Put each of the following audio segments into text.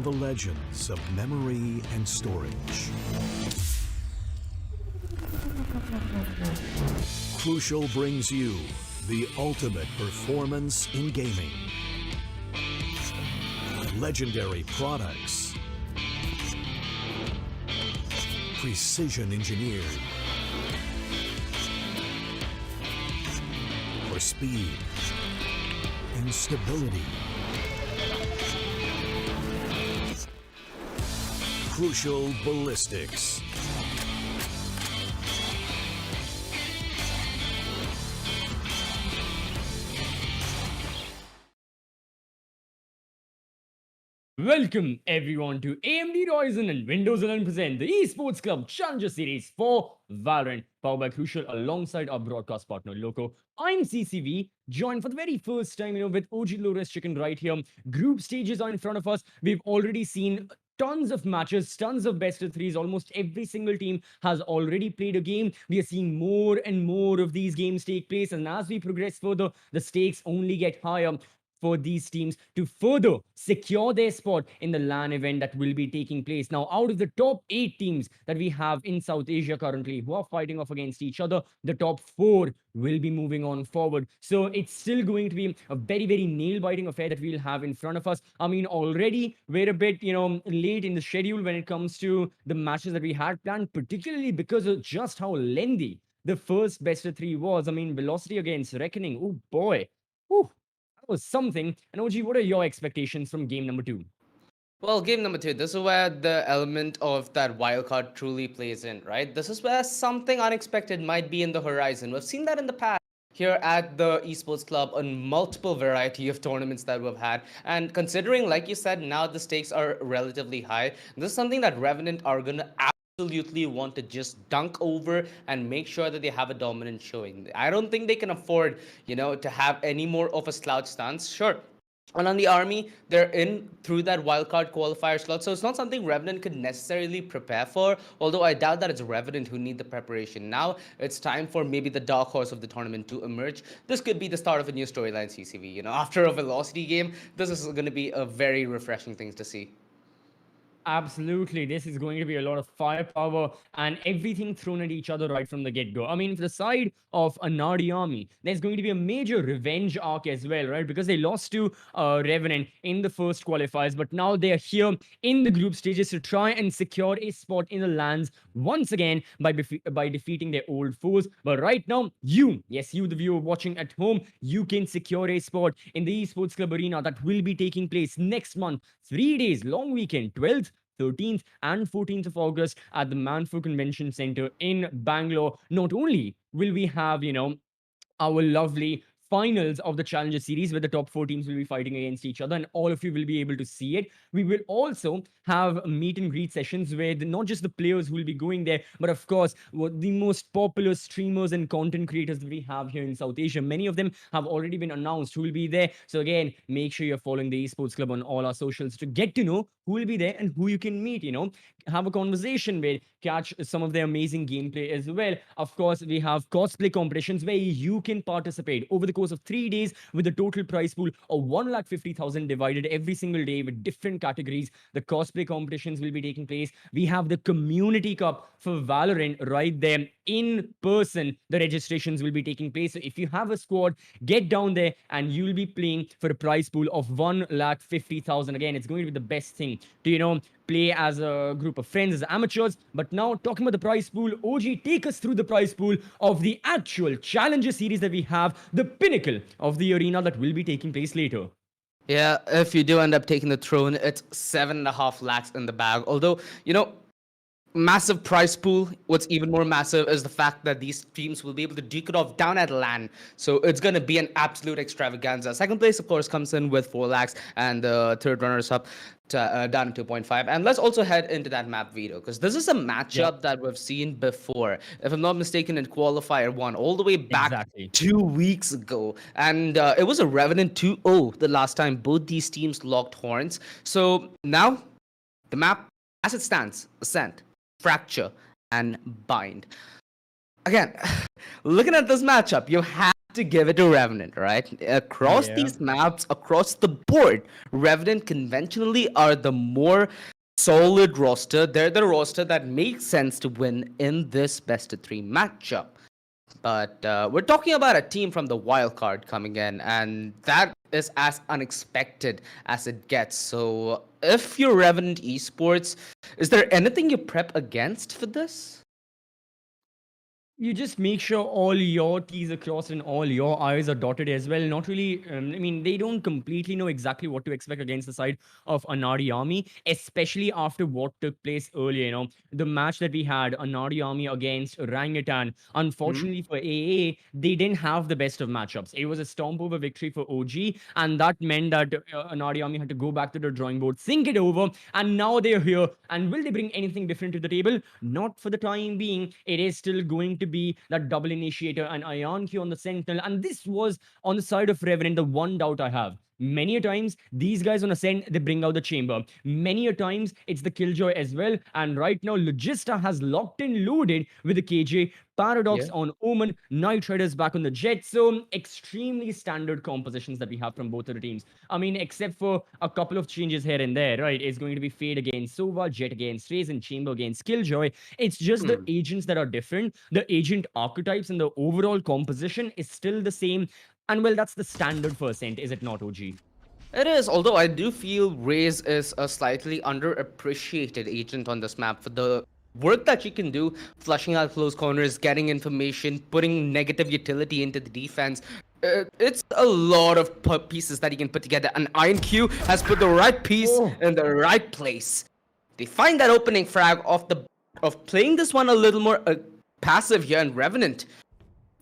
from the legends of memory and storage. Crucial brings you the ultimate performance in gaming. Legendary products. Precision engineered. For speed and stability. Crucial ballistics. Welcome everyone to AMD Ryzen and Windows 11 present the Esports Club Challenger Series for Valorant, powered by Crucial alongside our broadcast partner Loco. I'm CCV, joined for the very first time, with OG Low-Res Chicken right here. Group stages are in front of us. We've already seen tons of matches, tons of best of threes. Almost every single team has already played a game. We are seeing more and more of these games take place, and as we progress further, the stakes only get higher for these teams to further secure their spot in the LAN event that will be taking place. Now, out of the top 8 teams that we have in South Asia currently who are fighting off against each other, the top 4 will be moving on forward. So it's still going to be a very, very nail-biting affair that we'll have in front of us. I mean, already we're a bit, late in the schedule when it comes to the matches that we had planned, particularly because of just how lengthy the first best of 3 was. I mean, Velocity against Reckoning. Oh boy. Whew, that was something. And OG, what are your expectations from game number 2? Well, game number 2, this is where the element of that wildcard truly plays in, right? This is where something unexpected might be in the horizon. We've seen that in the past here at the Esports Club on multiple variety of tournaments that we've had. And considering, like you said, now the stakes are relatively high, this is something that Revenant are going to absolutely want to just dunk over and make sure that they have a dominant showing. I don't think they can afford, to have any more of a slouch stance. Sure, and on the army, they're in through that wildcard qualifier slot, so it's not something Revenant could necessarily prepare for. Although I doubt that it's Revenant who need the preparation. Now it's time for maybe the dark horse of the tournament to emerge. This could be the start of a new storyline, CCV. After a velocity game, this is going to be a very refreshing thing to see. Absolutely. This is going to be a lot of firepower and everything thrown at each other right from the get-go. I mean, for the side of Anaadi army, there's going to be a major revenge arc as well, right? Because they lost to Revenant in the first qualifiers, but now they're here in the group stages to try and secure a spot in the lands once again by defeating their old foes. But right now, yes, you, the viewer watching at home, you can secure a spot in the Esports Club Arena that will be taking place next month. 3 days, long weekend, 12th, 13th and 14th of August at the Manfu Convention Center in Bangalore. Not only will we have, our lovely finals of the Challenger Series where the top 4 teams will be fighting against each other and all of you will be able to see it. We will also have meet and greet sessions where not just the players who will be going there, but of course, the most popular streamers and content creators that we have here in South Asia. Many of them have already been announced who will be there. So again, make sure you're following the Esports Club on all our socials to get to know who will be there and who you can meet, have a conversation with, catch some of their amazing gameplay as well. Of course, we have cosplay competitions where you can participate over the course of 3 days with a total prize pool of 150,000 divided every single day with different categories. The cosplay competitions will be taking place. We have the Community Cup for Valorant right there in person. The registrations will be taking place. So if you have a squad, get down there and you'll be playing for a prize pool of 150,000. Again, it's going to be the best thing to, play as a group of friends, as amateurs. But now, talking about the prize pool, OG, take us through the prize pool of the actual Challenger Series that we have, the pinnacle of the arena that will be taking place later. Yeah, if you do end up taking the throne, it's 7.5 lakhs in the bag. Although, massive prize pool. What's even more massive is the fact that these teams will be able to duke it off down at LAN. So it's going to be an absolute extravaganza. Second place, of course, comes in with 4 lakhs, and the third runners up down to 2.5. And let's also head into that map video because this is a matchup that we've seen before. If I'm not mistaken, in qualifier 1, all the way back Exactly. 2 weeks ago. And it was a Revenant 2-0 the last time both these teams locked horns. So now the map, as it stands, Ascent, Fracture, and Bind. Again, looking at this matchup, you have to give it to Revenant, right? Across these maps, across the board, Revenant conventionally are the more solid roster. They're the roster that makes sense to win in this best of 3 matchup. But we're talking about a team from the wild card coming in, and that is as unexpected as it gets. So if you're Revenant Esports, is there anything you prep against for this? You just make sure all your T's are crossed and all your I's are dotted as well. Not really, I mean, they don't completely know exactly what to expect against the side of Anaadi Army, especially after what took place earlier. The match that we had, Anaadi Army against Orangutan. Hmm? Unfortunately for AA, they didn't have the best of matchups. It was a stomp over victory for OG, and that meant that Anaadi Army had to go back to the drawing board, think it over, and now they're here. And will they bring anything different to the table? Not for the time being. It is still going to be that double initiator and Ion Q on the Sentinel. And this was on the side of Revenant, the one doubt I have. Many a times, these guys on Ascent, they bring out the chamber. Many a times, it's the Killjoy as well. And right now, Logista has locked and loaded with the KJ. Paradox Yeah. on Omen, Night Riders back on the Jet. So, extremely standard compositions that we have from both of the teams. I mean, except for a couple of changes here and there, right? It's going to be Fade against Sova, Jet against Raze, and Chamber against Killjoy. It's just the Hmm. agents that are different. The agent archetypes and the overall composition is still the same. And well, that's the standard for Ascent, is it not, OG? It is, although I do feel Raze is a slightly underappreciated agent on this map for the work that she can do, flushing out close corners, getting information, putting negative utility into the defense. It's a lot of pieces that he can put together, and Iron Q has put the right piece in the right place. They find that opening frag of playing this one a little more passive here, and Revenant,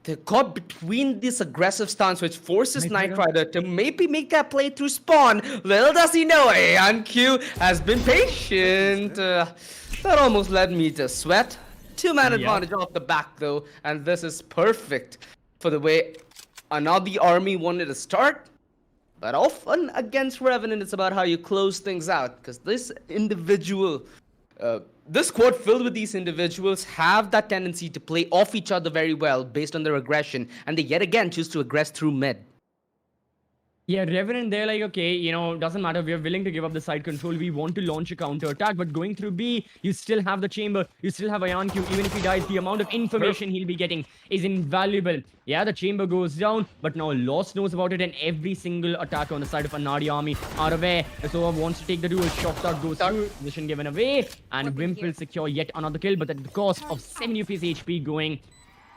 they got between this aggressive stance, which forces Night Knight Rider. Rider to maybe make that play through spawn. Little does he know, Aeon Q has been patient. That almost led me to sweat. Two-man Yep. advantage off the back, though, and this is perfect for the way Anaadi Army wanted to start. But often against Revenant, it's about how you close things out, because this squad filled with these individuals have that tendency to play off each other very well based on their aggression, and they yet again choose to aggress through mid. Yeah, Revenant, they're like, okay, doesn't matter. We're willing to give up the side control. We want to launch a counter attack, but going through B, you still have the chamber. You still have Ion Q. Even if he dies, the amount of information he'll be getting is invaluable. Yeah, the chamber goes down, but now Lost knows about it, and every single attacker on the side of Anaadi Army are aware. Sova wants to take the duel. Shock dart goes through. Position given away, and Wimp will secure yet another kill, but at the cost of 70 of his HP going.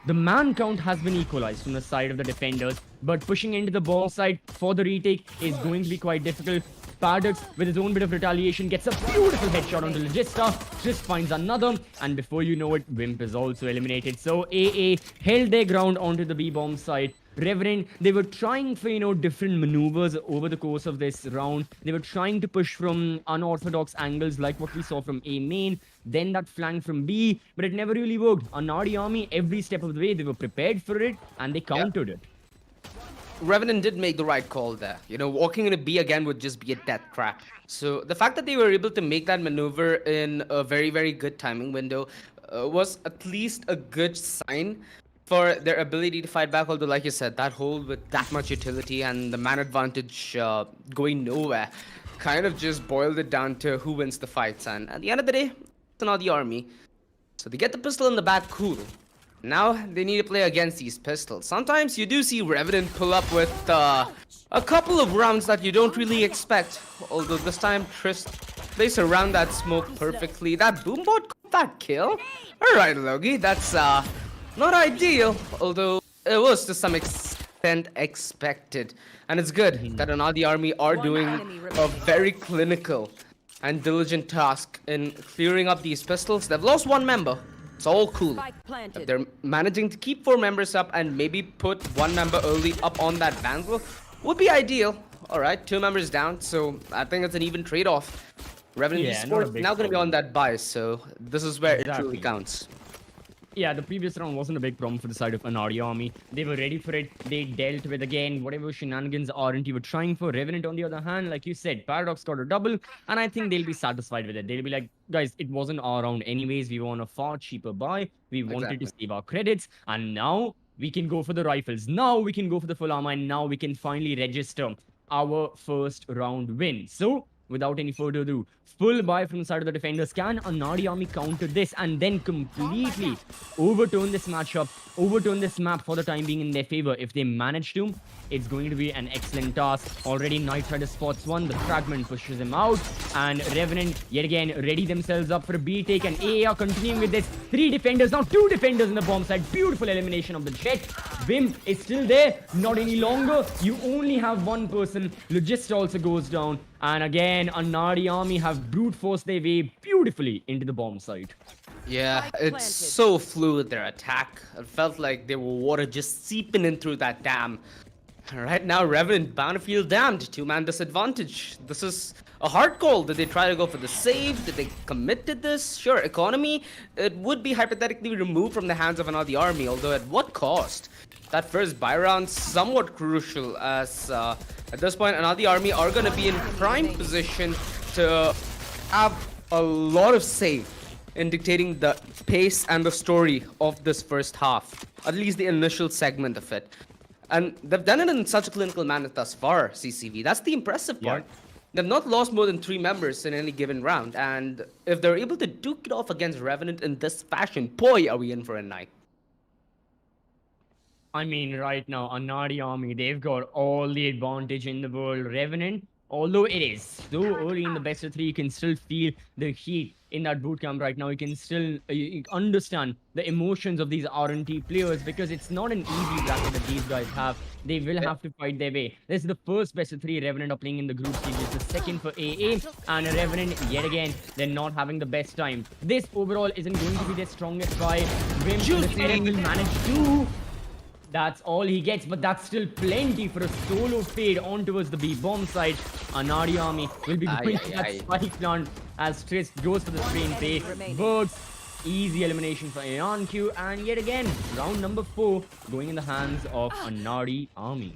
The man count has been equalized from the side of the defenders, but pushing into the ball side for the retake is going to be quite difficult. Paradox, with his own bit of retaliation, gets a beautiful headshot onto Logista. Just finds another, and before you know it, Wimp is also eliminated. So AA held their ground onto the B-bomb side. Revenant, they were trying for, different maneuvers over the course of this round. They were trying to push from unorthodox angles like what we saw from A main, then that flank from B, but it never really worked. Anaadi Army, every step of the way, they were prepared for it, and they countered it. Revenant did make the right call there. Walking into B again would just be a death trap. So the fact that they were able to make that maneuver in a very, very good timing window was at least a good sign for their ability to fight back. Although, like you said, that hold with that much utility and the man advantage going nowhere kind of just boiled it down to who wins the fights. And at the end of the day, it's not the army. So they get the pistol in the back, cool. Now they need to play against these pistols. Sometimes you do see Revenant pull up with a couple of rounds that you don't really expect. Although this time Trist plays around that smoke perfectly. That boombot got that kill. Alright, Logi, that's not ideal. Although it was to some extent expected. And it's good that Anaadi Army are doing a very clinical and diligent task in clearing up these pistols. They've lost one member. It's all cool. If they're managing to keep 4 members up and maybe put 1 member early up on that Bangalore, would be ideal. Alright, 2 members down, so I think it's an even trade-off. Revenant Yeah, not a Esports big now going to be problem. on that buy, so this is where it Exactly. truly counts. Yeah, the previous round wasn't a big problem for the side of Anaadi Army. They were ready for it. They dealt with, again, whatever shenanigans RNT were trying for. Revenant, on the other hand, like you said, Paradox got a double, and I think they'll be satisfied with it. They'll be like, guys, it wasn't our round anyways. We were on a far cheaper buy. We wanted to save our credits, and now we can go for the rifles. Now we can go for the full armor, and now we can finally register our first round win. So, without any further ado. Full buy from the side of the defenders. Can Anaadi Army counter this and then completely overturn this matchup, overturn this map for the time being in their favor? If they manage to, it's going to be an excellent task. Already Knight Rider spots one. The fragment pushes him out. And Revenant yet again ready themselves up for a B take. And AA are continuing with this. 3 defenders, now 2 defenders in the bomb side. Beautiful elimination of the Jet. Vim is still there. Not any longer. You only have one person. Logist also goes down. And again, Anaadi Army have brute forced their way beautifully into the bomb site. Yeah, it's so fluid, their attack. It felt like there were water just seeping in through that dam. Right now, Revenant bound to feel damned. 2-man disadvantage. This is a hard call. Did they try to go for the save? Did they commit to this? Sure, economy, it would be hypothetically removed from the hands of another army, although at what cost? That first buy round somewhat crucial, as at this point, another army are going to be in prime position to have a lot of say in dictating the pace and the story of this first half, at least the initial segment of it. And they've done it in such a clinical manner thus far, CCV. That's the impressive part. Yeah. They've not lost more than 3 members in any given round. And if they're able to duke it off against Revenant in this fashion, boy, are we in for a night. I mean, right now, Anaadi Army, they've got all the advantage in the world. Revenant, although it is so early in the best of 3, you can still feel the heat in that boot camp right now. You can still you understand the emotions of these R&T players, because it's not an easy bracket that these guys have. They will have to fight their way. This is the first best of 3 Revenant are playing in the group stage. It's the second for AA, and Revenant, yet again, they're not having the best time. This overall isn't going to be their strongest try. Vim will manage to... That's all he gets, but that's still plenty for a solo fade on towards the B bomb side. Anaadi Army will be going to that spike plant as Triss goes for the screen play. Works. Easy elimination for Q, and yet again, round number 4 going in the hands of Anaadi Army.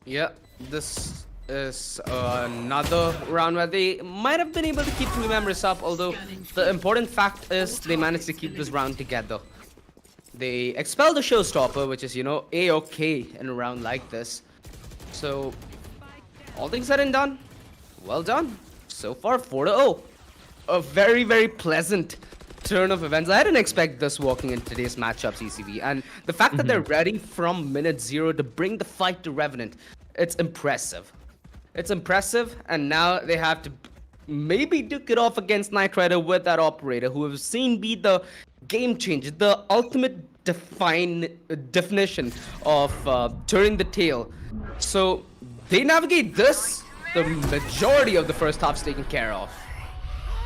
Yeah, this is another round where they might have been able to keep 2 members up, although the important fact is they managed to keep this round together. They expelled the showstopper, which is, you know, A-okay in a round like this. So, all things said and done, well done. So far, 4-0. A very, very pleasant turn of events. I didn't expect this walking in today's matchup, CCV. And the fact that they're ready from minute 0 to bring the fight to Revenant, it's impressive. It's impressive, and now they have to maybe duke it off against Knight Rider with that operator, who we've seen be the game changer, the ultimate definition of turning the tail. So they navigate this, the majority of the first half's taken care of.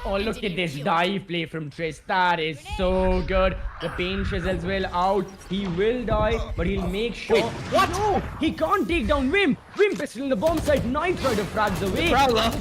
Oh, look at this dive play from Triss. That is so good. The pain chisels will out. He will die, but he'll make sure. Wait, what? No, he can't take down Vim. Vim pistol in the bomb site. Knight Rider frags away. Prowler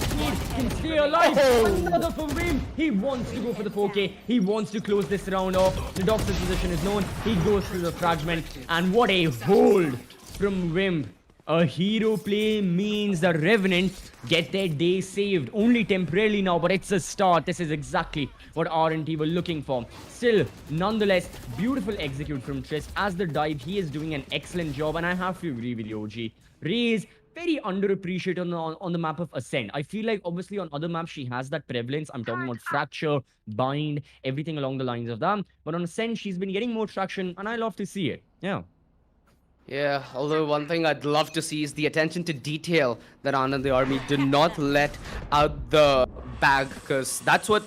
can stay alive. Oh. Another for Vim. He wants to go for the 4K. He wants to close this round off. The Doctor's position is known. He goes through the fragment. And what a hold from Vim. A hero play means the Revenant get their day saved. Only temporarily now, but it's a start. This is exactly what R&T were looking for. Still, nonetheless, beautiful execute from Triss. As the dive, he is doing an excellent job, and I have to agree with you, OG. Ray is very underappreciated on the map of Ascent. I feel like, obviously, on other maps, she has that prevalence. I'm talking about Fracture, Bind, everything along the lines of that. But on Ascent, she's been getting more traction, and I love to see it. Yeah. Yeah, although one thing I'd love to see is the attention to detail that Anaadi Army did not let out the bag, because that's what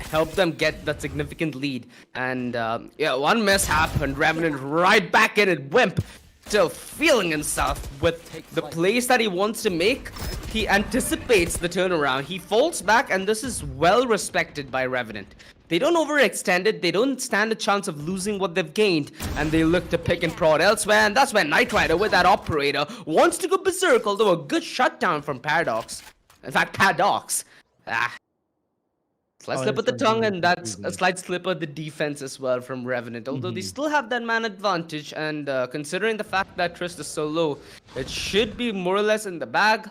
helped them get that significant lead. And yeah, one mishap and Revenant right back in it. Wimp still feeling himself with the plays that he wants to make. He anticipates the turnaround. He falls back, and this is well respected by Revenant. They don't overextend it, they don't stand a chance of losing what they've gained, and they look to pick and prod elsewhere, and that's when Knight Rider with that operator wants to go berserk, although a good shutdown from Paradox. In fact, Paradox. Slight slip of the tongue, and that's a slight slip of the defense as well from Revenant, although they still have that man advantage, and considering the fact that Triss is so low, it should be more or less in the bag.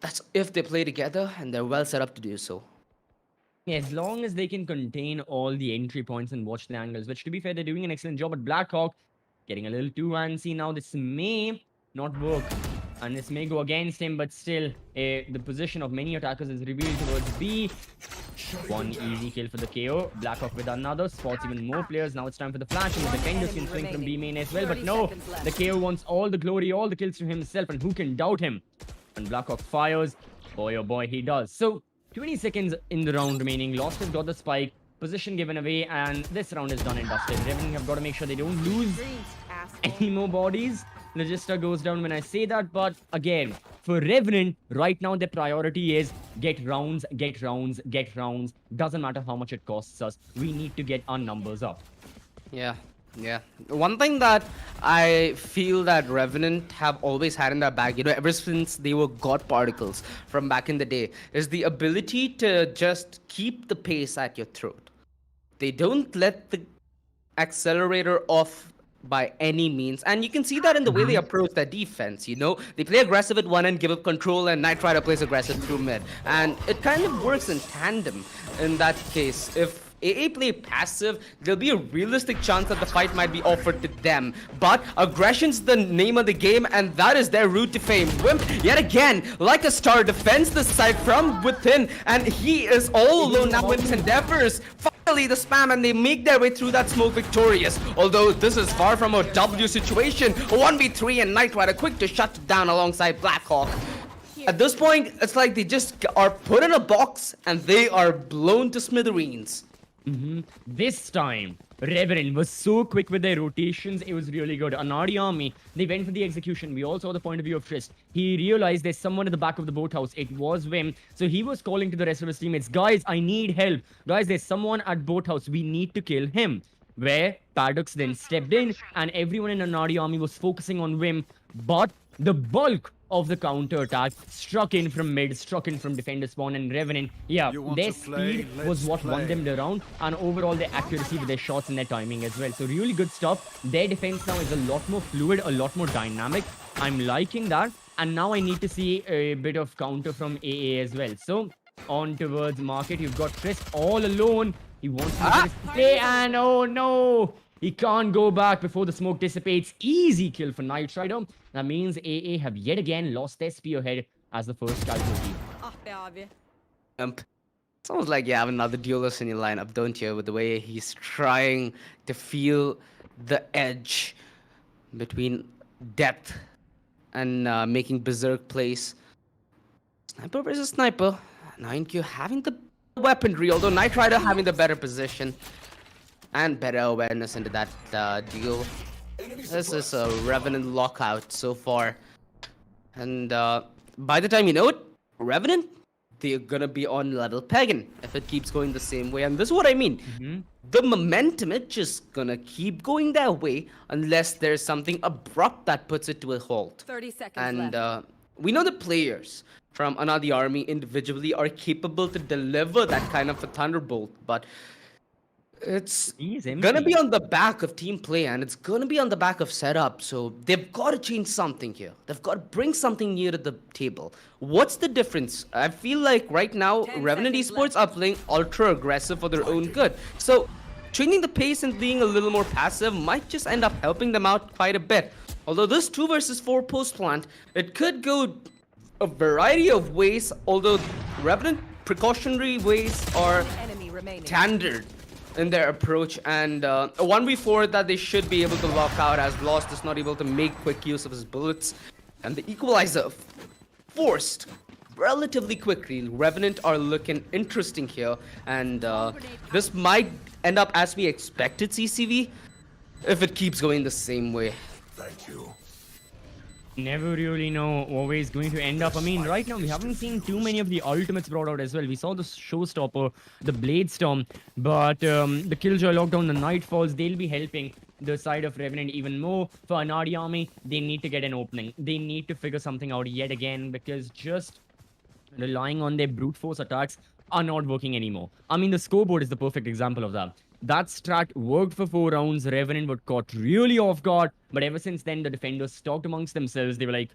That's if they play together, and they're well set up to do so. As long as they can contain all the entry points and watch the angles, which, to be fair, they're doing an excellent job. But Blackhawk getting a little too antsy now. This may not work And this may go against him, but still, the position of many attackers is revealed towards B. One easy kill for the KO. Blackhawk with another. Spots even more players. Now it's time for the flash. And the defenders can swing from B main as well. But no, the KO wants all the glory, all the kills to himself. And who can doubt him? And Blackhawk fires. Boy, oh boy, he does. So, 20 seconds in the round remaining. Lost has got the spike. Position given away. And this round is done and dusted. Revenant have got to make sure they don't lose any more bodies. Logister goes down when I say that, but again, for Revenant, right now their priority is get rounds, get rounds, get rounds. Doesn't matter how much it costs us. We need to get our numbers up. Yeah, yeah. One thing that I feel that Revenant have always had in their bag, you know, ever since they were God Particles from back in the day, is the ability to just keep the pace at your throat. They don't let the accelerator off by any means, and you can see that in the way they approach their defense. You know, they play aggressive at one end, give up control, and Knight Rider plays aggressive through mid, and it kind of works in tandem in that case. If AA play passive, there'll be a realistic chance that the fight might be offered to them. But aggression's the name of the game, and that is their route to fame. Wimp, yet again, like a star, defends the side from within, and he is all alone now in his endeavors. Finally, the spam, and they make their way through that smoke victorious. Although this is far from a W situation. 1v3 and Knight Rider quick to shut it down alongside Blackhawk. At this point, it's like they just are put in a box, and they are blown to smithereens. This time, Revenant was so quick with their rotations, it was really good. Anaadi army, they went for the execution. We all saw the point of view of Trist. He realized there's someone at the back of the boathouse. It was Vim. So he was calling to the rest of his teammates, guys, I need help. Guys, there's someone at boathouse. We need to kill him. Where Paradox then stepped in, and everyone in Anaadi army was focusing on Vim. But the bulk of the counter attack struck in from mid, struck in from defender spawn, and Revenant, yeah, their speed was what won them the round, and overall their accuracy with their shots and their timing as well. So really good stuff. Their defense now is a lot more fluid, a lot more dynamic. I'm liking that, and now I need to see a bit of counter from AA as well. So on towards market, you've got Trist all alone. He wants to get his play, and oh no, he can't go back before the smoke dissipates. Easy kill for Knight Rider. That means AA have yet again lost their spearhead as the first casualty. It's almost like you have another duelist in your lineup, don't you? With the way he's trying to feel the edge between depth and making berserk plays. Sniper versus sniper. 9Q having the weaponry, although Knight Rider having the better position and better awareness into that deal. This is a Revenant lockout so far. And by the time you know it, Revenant, they're gonna be on level Pagan if it keeps going the same way. And this is what I mean. The momentum, it's just gonna keep going that way unless there's something abrupt that puts it to a halt. 30 seconds And left. we know the players from Anaadi army individually are capable to deliver that kind of a thunderbolt, but it's gonna be on the back of team play, and it's gonna be on the back of setup. So they've got to change something here. They've got to bring something new to the table. What's the difference? I feel like right now 10 Revenant seconds Esports are playing ultra aggressive for their own good. So changing the pace and being a little more passive might just end up helping them out quite a bit. Although this 2 versus 4 post plant, it could go a variety of ways. Although Revenant precautionary ways are Enemy remaining. standard in their approach, and a 1v4 that they should be able to lock out, as Lost is not able to make quick use of his bullets, and the equalizer forced relatively quickly. Revenant are looking interesting here, and this might end up as we expected CCV if it keeps going the same way. Thank you. Never really know where he's going to end up. I mean, right now we haven't seen too many of the ultimates brought out as well. We saw the showstopper, the blade storm, but the killjoy lockdown, the nightfalls, they'll be helping the side of Revenant even more. For Anaadi army, they need to get an opening. They need to figure something out yet again, because just relying on their brute force attacks are not working anymore. I mean, the scoreboard is the perfect example of that. That strat worked for 4 rounds. Revenant were caught really off guard. But ever since then, the defenders talked amongst themselves. They were like,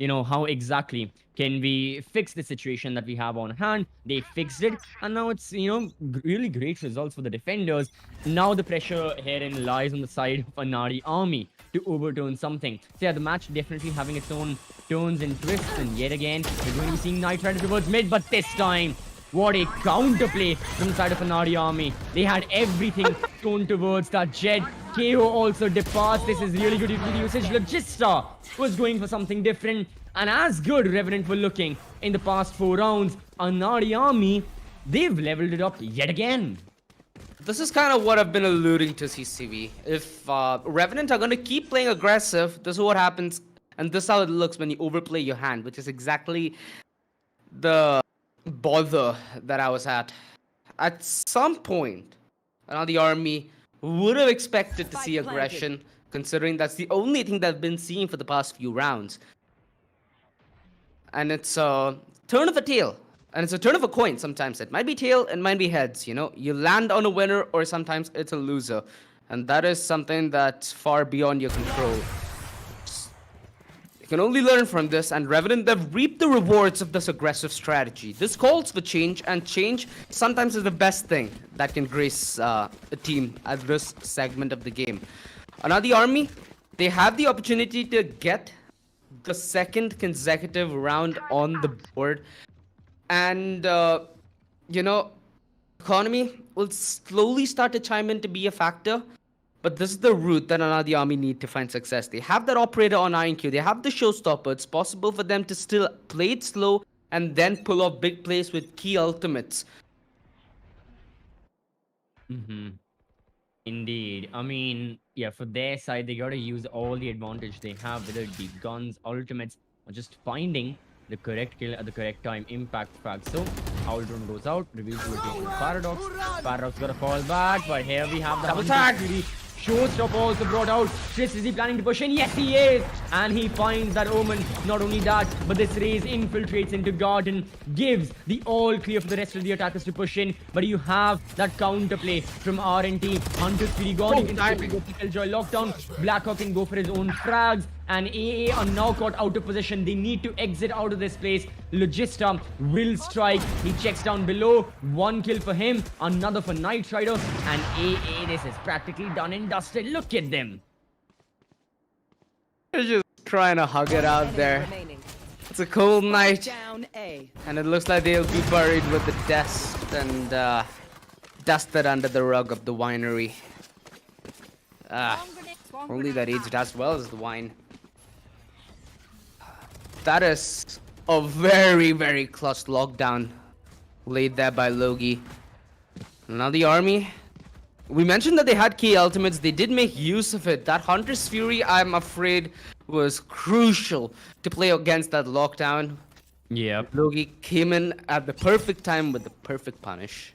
how exactly can we fix the situation that we have on hand. They fixed it, and now it's, really great results for the defenders. Now the pressure herein lies on the side of Anaadi Army to overturn something. So yeah, the match definitely having its own turns and twists, and yet again, we're going to be seeing Knight Rider towards mid, but this time, what a counterplay from the side of Anaadi Army. They had everything thrown towards that jet. KO also departs. This is really good utility usage. Logista was going for something different. And as good Revenant were looking in the past 4 rounds, Anaadi Army, they've leveled it up yet again. This is kind of what I've been alluding to, CCV. If Revenant are going to keep playing aggressive, this is what happens. And this is how it looks when you overplay your hand, which is exactly the bother that I was at. At some point, Anaadi Army would have expected to see aggression, considering that's the only thing they've been seeing for the past few rounds. And it's a turn of a tail, and it's a turn of a coin. Sometimes it might be tail, it might be heads. You land on a winner, or sometimes it's a loser, and that is something that's far beyond your control. You can only learn from this, and Revenant, they've reaped the rewards of this aggressive strategy. This calls for change, and change sometimes is the best thing that can grace a team at this segment of the game. Anaadi Army, they have the opportunity to get the second consecutive round on the board, and economy will slowly start to chime in to be a factor. But this is the route that Anaadi Army need to find success. They have that operator on INQ. They have the showstopper. It's possible for them to still play it slow and then pull off big plays with key ultimates. Indeed. I mean, yeah, for their side, they gotta use all the advantage they have, whether it be guns, ultimates, or just finding the correct kill at the correct time. Impact fact. So, Owl Drone goes out, reveals the location of Paradox. Paradox gotta fall back, but here we have the Double tag. Showstopper also brought out. Tris, is he planning to push in? Yes, he is! And he finds that Omen. Not only that, but this raise infiltrates into Garden, gives the all clear for the rest of the attackers to push in. But you have that counterplay from RNT. Hunter's Fury gone. He can go for Killjoy lockdown. Blackhawk can go for his own frags. And AA are now caught out of position. They need to exit out of this place. Logista will strike. He checks down below. 1 kill for him. Another for Knight Rider. And AA, this is practically done and dusted. Look at them. They're just trying to hug it out there. It's a cold night. And it looks like they'll be buried with the dust and dusted under the rug of the winery. Only that aged as well as the wine. That is a very, very clutch lockdown laid there by Logi. Now the Army, we mentioned that they had key ultimates. They did make use of it. That Hunter's Fury, I'm afraid, was crucial to play against that lockdown. Yeah. Logi came in at the perfect time with the perfect punish.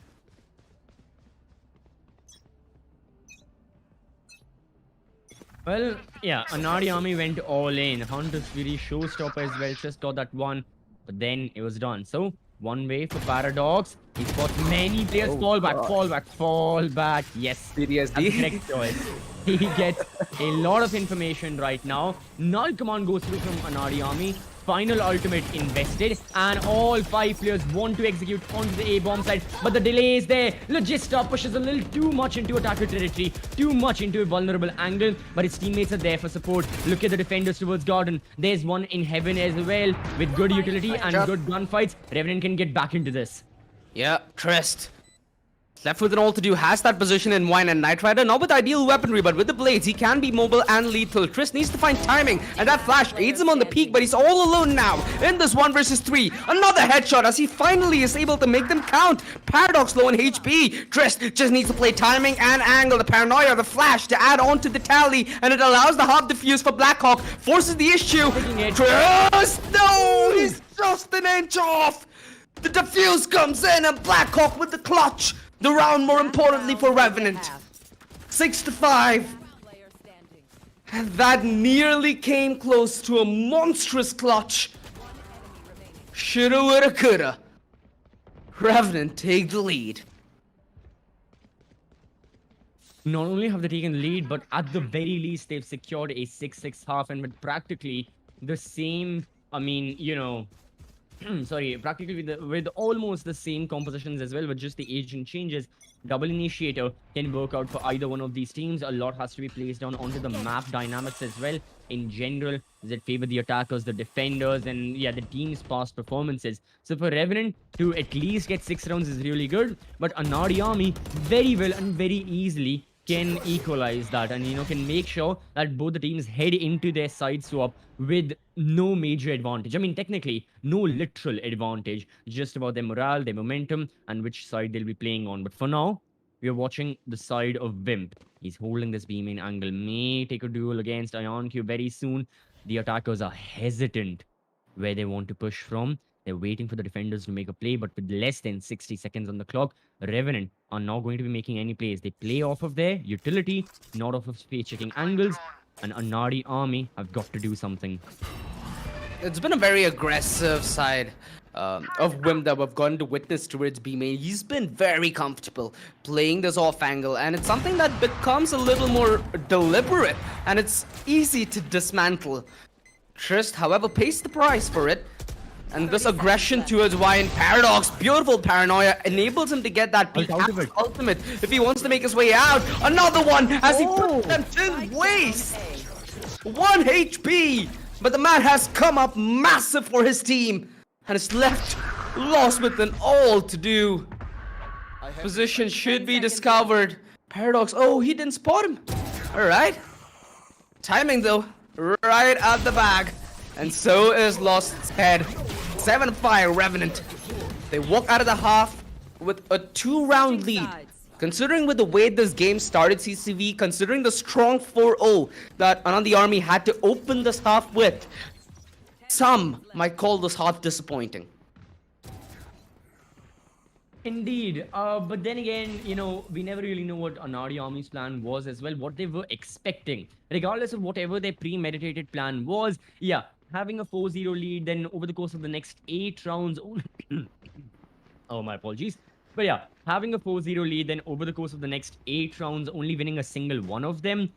Well, yeah, Anaadi Army went all in. Hunter's Fury, Showstopper as well, just got that one. But then it was done. So, one way for Paradox. He's got many players. Fall back. Yes. That's the correct choice. He gets a lot of information right now. Null command goes through from Anaadi Army. Final ultimate invested, and all 5 players want to execute onto the A-bomb side, but the delay is there. Logista pushes a little too much into attacker territory, too much into a vulnerable angle, but his teammates are there for support. Look at the defenders towards Garden. There's one in heaven as well, with good utility and good gunfights. Revenant can get back into this. Yeah, Trist. Left with an all to do, has that position in Wine and Knight Rider, not with ideal weaponry, but with the blades, he can be mobile and lethal. Trist needs to find timing, and that flash aids him on the peak, but he's all alone now in this 1 versus 3. Another headshot as he finally is able to make them count. Paradox low in HP. Trist just needs to play timing and angle, the paranoia, the flash to add on to the tally, and it allows the half defuse for Blackhawk, forces the issue. Trist, no, he's just an inch off. The defuse comes in, and Blackhawk with the clutch. The round, more importantly for Revenant. 6-5. And that nearly came close to a monstrous clutch. Shoulda, woulda, coulda. Revenant take the lead. Not only have they taken lead, but at the very least, they've secured a 6-6 half, and with practically the same I mean, sorry, practically with almost the same compositions as well, with just the agent changes. Double initiator can work out for either one of these teams. A lot has to be placed down onto the map dynamics as well. In general, that favor the attackers, the defenders, and yeah, the team's past performances. So for Revenant to at least get 6 rounds is really good. But Anaadi Army very well and very easily can equalize that, and can make sure that both the teams head into their side swap with no major advantage. I mean, technically no literal advantage, just about their morale, their momentum, and which side they'll be playing on. But for now, we are watching the side of Wimp. He's holding this B main angle, may take a duel against IonQ very soon. The attackers are hesitant where they want to push from. They're waiting for the defenders to make a play, but with less than 60 seconds on the clock, Revenant are not going to be making any plays. They play off of their utility, not off of space-checking angles, and Anaadi Army have got to do something. It's been a very aggressive side of Wim that we've gotten to witness towards B main. He's been very comfortable playing this off angle, and it's something that becomes a little more deliberate, and it's easy to dismantle. Trist, however, pays the price for it. And this aggression towards Ryan Paradox, beautiful paranoia, enables him to get that peak ultimate if he wants to make his way out. Another one as he puts them to waste. 1 HP, but the man has come up massive for his team and is left lost with an all to do. Position should be discovered. Paradox, oh, he didn't spot him. All right. Timing though, right out the bag. And so is Lost's head. 7-5 Revenant. They walk out of the half with a 2-round lead. Considering with the way this game started, CCV, considering the strong 4-0 that Anaadi Army had to open this half with, some might call this half disappointing. Indeed, but then again, we never really know what Anaadi Army's plan was as well, what they were expecting. Regardless of whatever their premeditated plan was, yeah, having a 4-0 lead, then over the course of the next 8 rounds, oh, my apologies. But yeah, having a 4-0 lead, then over the course of the next 8 rounds, only winning a single one of them,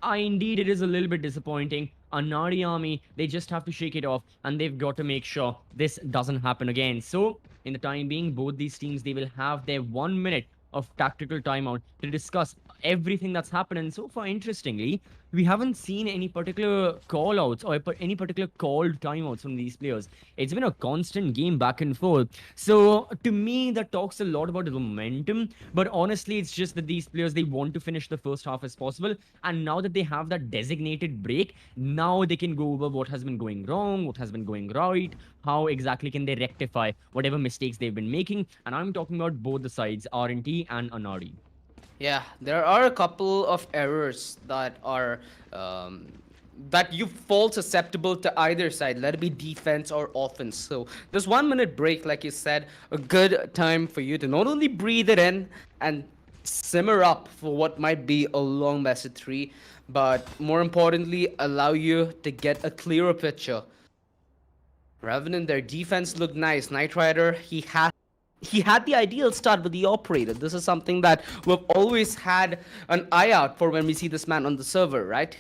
indeed, it is a little bit disappointing. Anaadi Army, they just have to shake it off, and they've got to make sure this doesn't happen again. So, in the time being, both these teams, they will have their 1 minute of tactical timeout to discuss everything that's happened. And so far, interestingly, we haven't seen any particular call outs or any particular called timeouts from these players. It's been a constant game back and forth. So to me, that talks a lot about the momentum. But honestly, it's just that these players, they want to finish the first half as possible. And now that they have that designated break, now they can go over what has been going wrong, what has been going right, how exactly can they rectify whatever mistakes they've been making. And I'm talking about both the sides, R&T and Anaadi. Yeah, there are a couple of errors that are that you fall susceptible to either side, let it be defense or offense. So this 1 minute break, like you said, a good time for you to not only breathe it in and simmer up for what might be a long best of 3, but more importantly, allow you to get a clearer picture. Revenant, their defense looked nice. Knight Rider, he had the ideal start with the operator. This is something that we've always had an eye out for when we see this man on the server, right?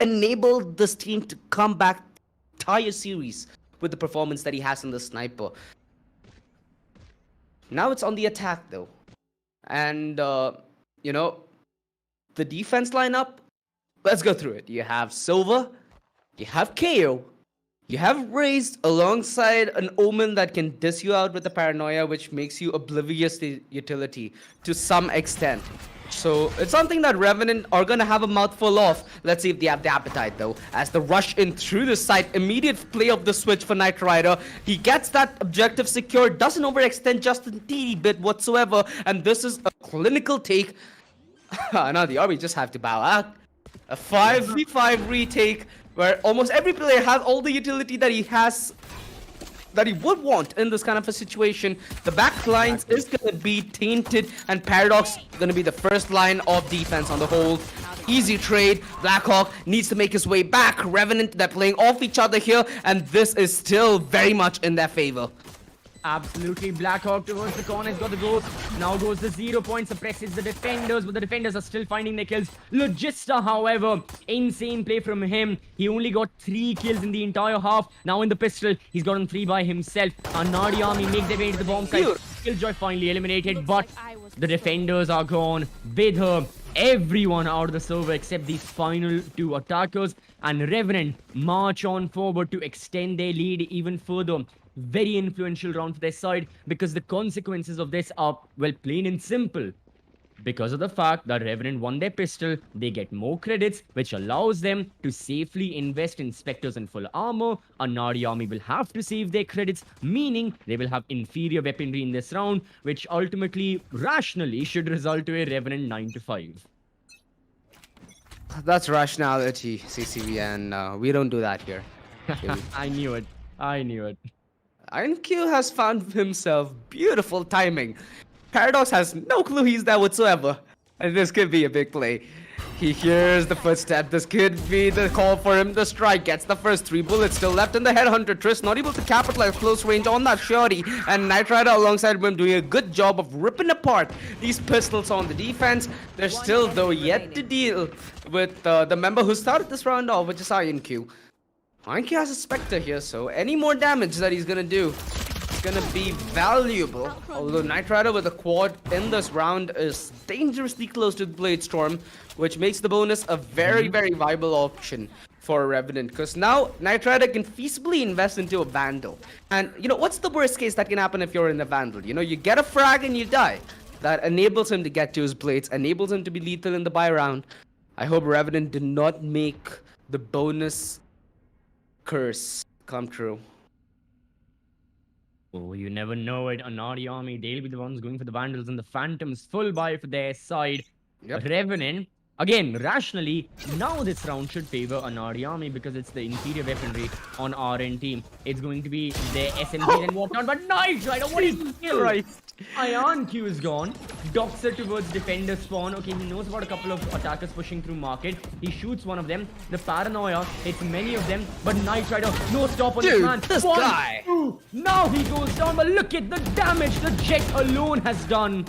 Enabled this team to come back entire series with the performance that he has in the sniper. Now it's on the attack though. And, the defense lineup, let's go through it. You have Silva, you have KO, you have Raised alongside an Omen that can diss you out with the paranoia, which makes you oblivious to utility to some extent. So it's something that Revenant are going to have a mouthful of. Let's see if they have the appetite though. As the rush in through the site, immediate play of the switch for Knight Rider. He gets that objective secured, doesn't overextend just a teeny bit whatsoever. And this is a clinical take. Now the army just have to bow out. A 5v5 retake where almost every player has all the utility that he has, that he would want in this kind of a situation. The back lines is going to be tainted, and Paradox going to be the first line of defense on the whole. Easy trade. Blackhawk needs to make his way back. Revenant, they're playing off each other here, and this is still very much in their favor. Absolutely. Blackhawk towards the corner. He's got the growth. Now goes the 0 point. Suppresses the defenders, but the defenders are still finding their kills. Logista, however, insane play from him. He only got 3 kills in the entire half. Now in the pistol, he's gotten 3 by himself. Anaadi army make their way into the bomb site. Killjoy finally eliminated, but the defenders are gone with her. Everyone out of the server except these final 2 attackers, and Revenant march on forward to extend their lead even further. Very influential round for their side, because the consequences of this are, well, plain and simple. Because of the fact that Revenant won their pistol, they get more credits, which allows them to safely invest in Spectres and full armor. Anaadi army will have to save their credits, meaning they will have inferior weaponry in this round, which ultimately, rationally, should result to a Revenant 9-5. That's rationality, CCV, and we don't do that here. I knew it. I knew it. IronQ has found himself beautiful timing. Paradox has no clue he's there whatsoever. And this could be a big play. He hears the footstep. This could be the call for him to strike. Gets the first 3 bullets still left in the headhunter. Triss not able to capitalize close range on that shorty. And Knight Rider alongside him doing a good job of ripping apart these pistols on the defense. They're still, though, yet to deal with the member who started this round off, which is IronQ. IronQ has a Spectre here, so any more damage that he's gonna do is gonna be valuable. Although Knight Rider with a quad in this round is dangerously close to the Blade Storm, which makes the bonus a very, very viable option for Revenant. Because now Knight Rider can feasibly invest into a Vandal. And you know, what's the worst case that can happen if you're in a Vandal? You know, you get a frag and you die. That enables him to get to his blades, enables him to be lethal in the buy round. I hope Revenant did not make the bonus curse come true. Oh, you never know it. Anaadi army, they'll be the ones going for the Vandals, and the Phantoms full buy for their side. Yep. Revenant, again, rationally, now this round should favor Anaadi army because it's the inferior weaponry on our end team. It's going to be their SMGs and whatnot, but Knight Rider, what is kill? IronQ is gone. Doxer towards defender spawn. Okay, he knows about a couple of attackers pushing through market. He shoots one of them. The paranoia hits many of them, but Knight Rider, no stop on this man. This guy. 2. Now he goes down, but look at the damage the Jet alone has done.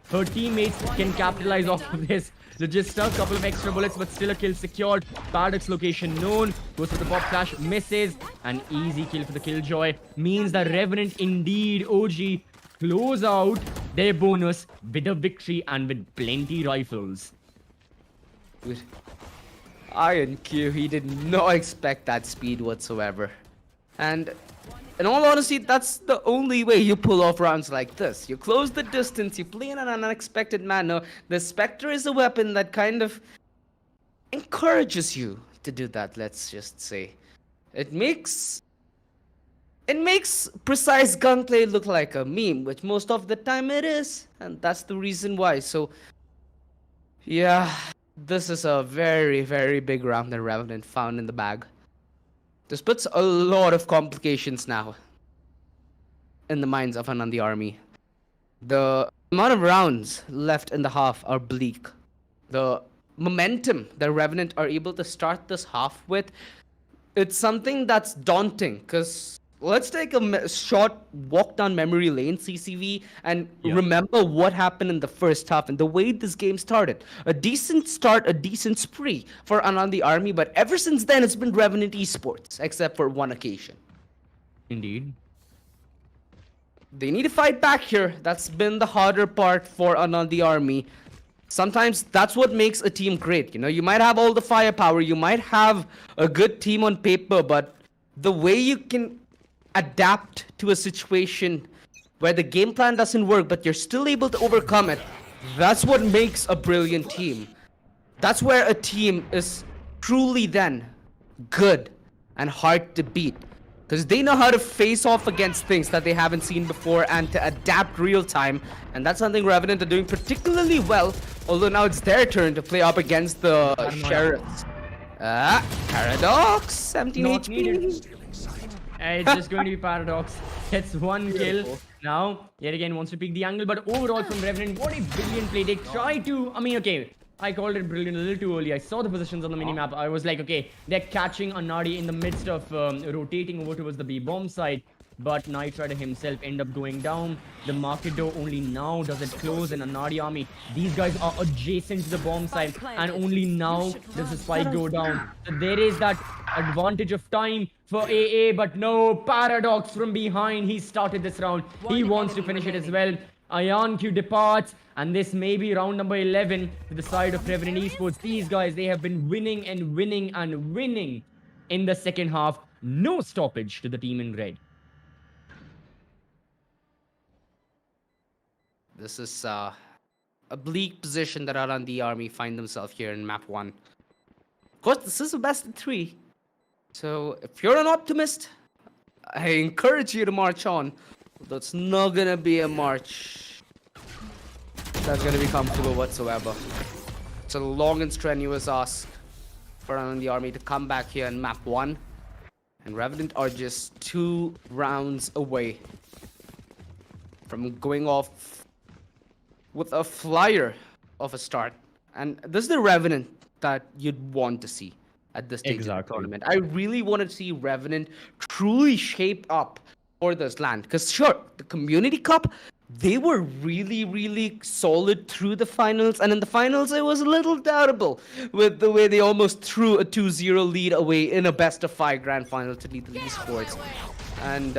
Her teammates can capitalize off of this. Logista, a couple of extra bullets, but still a kill secured. Paradox location known. Goes for the pop flash, misses. An easy kill for the Killjoy. Means that Revenant indeed, OG, close out their bonus with a victory and with plenty rifles. IronQ, he did not expect that speed whatsoever. And in all honesty, that's the only way you pull off rounds like this. You close the distance, you play in an unexpected manner. The Spectre is a weapon that kind of encourages you to do that, let's just say. It makes precise gunplay look like a meme, which most of the time it is, and that's the reason why. So, yeah, this is a very, very big round that Revenant found in the bag. This puts a lot of complications now in the minds of Anaadi army. The amount of rounds left in the half are bleak. The momentum that Revenant are able to start this half with, it's something that's daunting, because let's take a short walk down memory lane, CCV, and remember what happened in the first half and the way this game started. A decent start, a decent spree for Anaadi army, but ever since then, it's been Revenant Esports, except for one occasion. Indeed. They need to fight back here. That's been the harder part for Anaadi army. Sometimes that's what makes a team great. You know, you might have all the firepower, you might have a good team on paper, but the way you can adapt to a situation where the game plan doesn't work, but you're still able to overcome it, that's what makes a brilliant team. That's where a team is truly then good and hard to beat, because they know how to face off against things that they haven't seen before and to adapt real time, and that's something Revenant are doing particularly well, although now it's their turn to play up against the Sheriffs. Paradox, 17 Not HP. needed. It's just going to be Paradox. Gets 1 kill. Now, yet again, wants to pick the angle, but overall from Revenant, what a brilliant play. They try to, I mean, okay, I called it brilliant a little too early. I saw the positions on the minimap. I was like, okay, they're catching Anaadi in the midst of rotating over towards the B-bomb side. but Knight Rider himself end up going down. The market door only now does it close, and Anaadi Army, these guys are adjacent to the bomb site, and only now does the spike go down. So there is that advantage of time for AA, but no, Paradox from behind. He started this round. He wants to finish it as well. IonQ departs, and this may be round number 11 to the side of Revenant Esports. These guys, they have been winning and winning and winning in the second half. No stoppage to the team in red. This is a bleak position that Anaadi Army find themselves here in map 1. Of course, this is a best of 3. So if you're an optimist, I encourage you to march on. That's not gonna be a march that's gonna be comfortable whatsoever. It's a long and strenuous ask for Anaadi Army to come back here in map 1. And Revenant are just 2 rounds away from going off with a flyer of a start. And this is the Revenant that you'd want to see at this stage of the tournament. I really want to see Revenant truly shape up for this land. Because sure, the Community Cup, they were really, really solid through the finals. And in the finals, it was a little doubtable with the way they almost threw a 2-0 lead away in a best-of-5 grand final to lead the Esports. And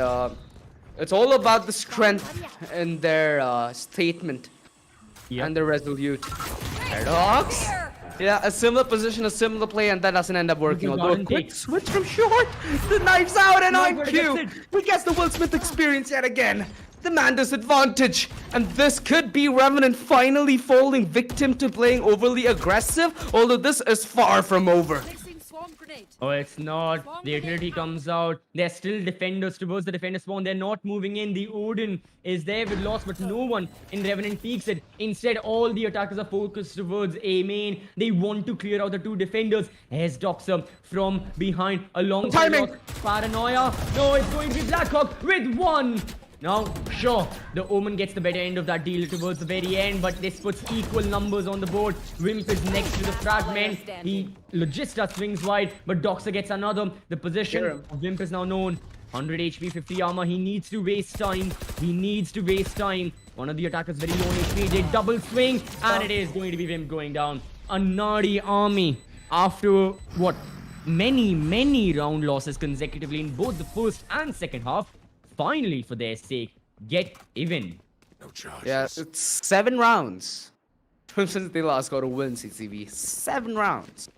it's all about the strength in their statement and the resolute. Paradox? Yeah, a similar position, a similar play, and that doesn't end up working. Although a quick switch from short, the knife's out, and IQ, he gets the Will Smith experience yet again. The man disadvantage, and this could be Revenant finally falling victim to playing overly aggressive, although this is far from over. Oh, it's not. The utility comes out. They're still defenders towards the defender spawn. They're not moving in. The Odin is there with loss, but no one in Revenant peeks it. Instead, all the attackers are focused towards A main. They want to clear out the 2 defenders. Here's Doxer from behind. Along timing. Paranoia. No, it's going to be Blackhawk with 1. Now, sure, the Omen gets the better end of that deal towards the very end, but this puts equal numbers on the board. Wimp is next to the fragment. He Logista swings wide, but Doxer gets another. The position of Wimp is now known. 100 HP, 50 armor. He needs to waste time. One of the attackers very low on HP. They double swing, and it is going to be Wimp going down. Anaadi Army, after what? Many round losses consecutively in both the first and second half, finally, for their sake, get even. No charges. Yeah, it's 7 rounds since they last got a win, CCV. 7 rounds.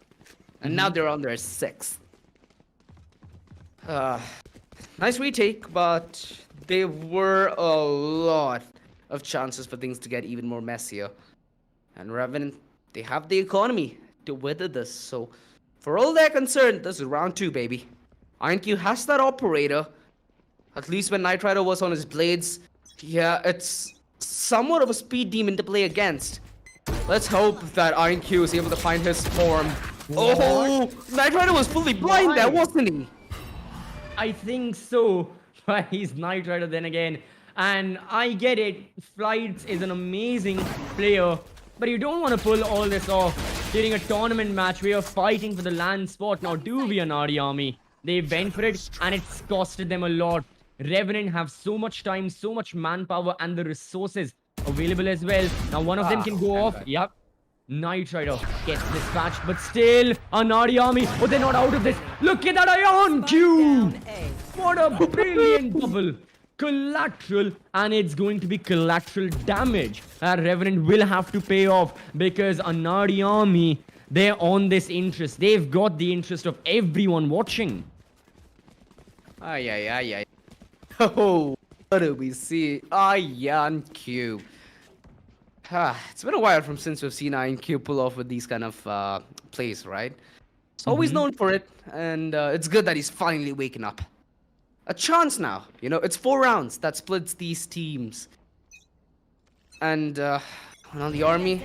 And now they're on their 6th. Nice retake, but there were a lot of chances for things to get even more messier. And Revenant, they have the economy to weather this. So, for all they're concerned, this is round 2, baby. IonQ has that operator. At least when Knight Rider was on his blades, yeah, it's somewhat of a speed demon to play against. Let's hope that IonQ is able to find his form. What? Oh, Knight Rider was fully blind there, wasn't he? I think so, but he's Knight Rider then again. And I get it, Flights is an amazing player, but you don't want to pull all this off during a tournament match where you're fighting for the land spot. Now, do we Anaadi Army? They went for it, and it's costed them a lot. Revenant have so much time, so much manpower, and the resources available as well. Now, one of them can go off. Yep. Knight Rider gets dispatched, but still, Anaadi Army. Oh, they're not out of this. Look at that IonQ! What a brilliant double. Collateral, and it's going to be collateral damage that Revenant will have to pay off, because Anaadi Army, they're on this interest. They've got the interest of everyone watching. Ay. Oh, what do we see? IonQ. It's been a while since we've seen IonQ pull off with these kind of plays, right? It's always known for it, and it's good that he's finally waking up. A chance now. You know, it's 4 rounds that splits these teams. And the Army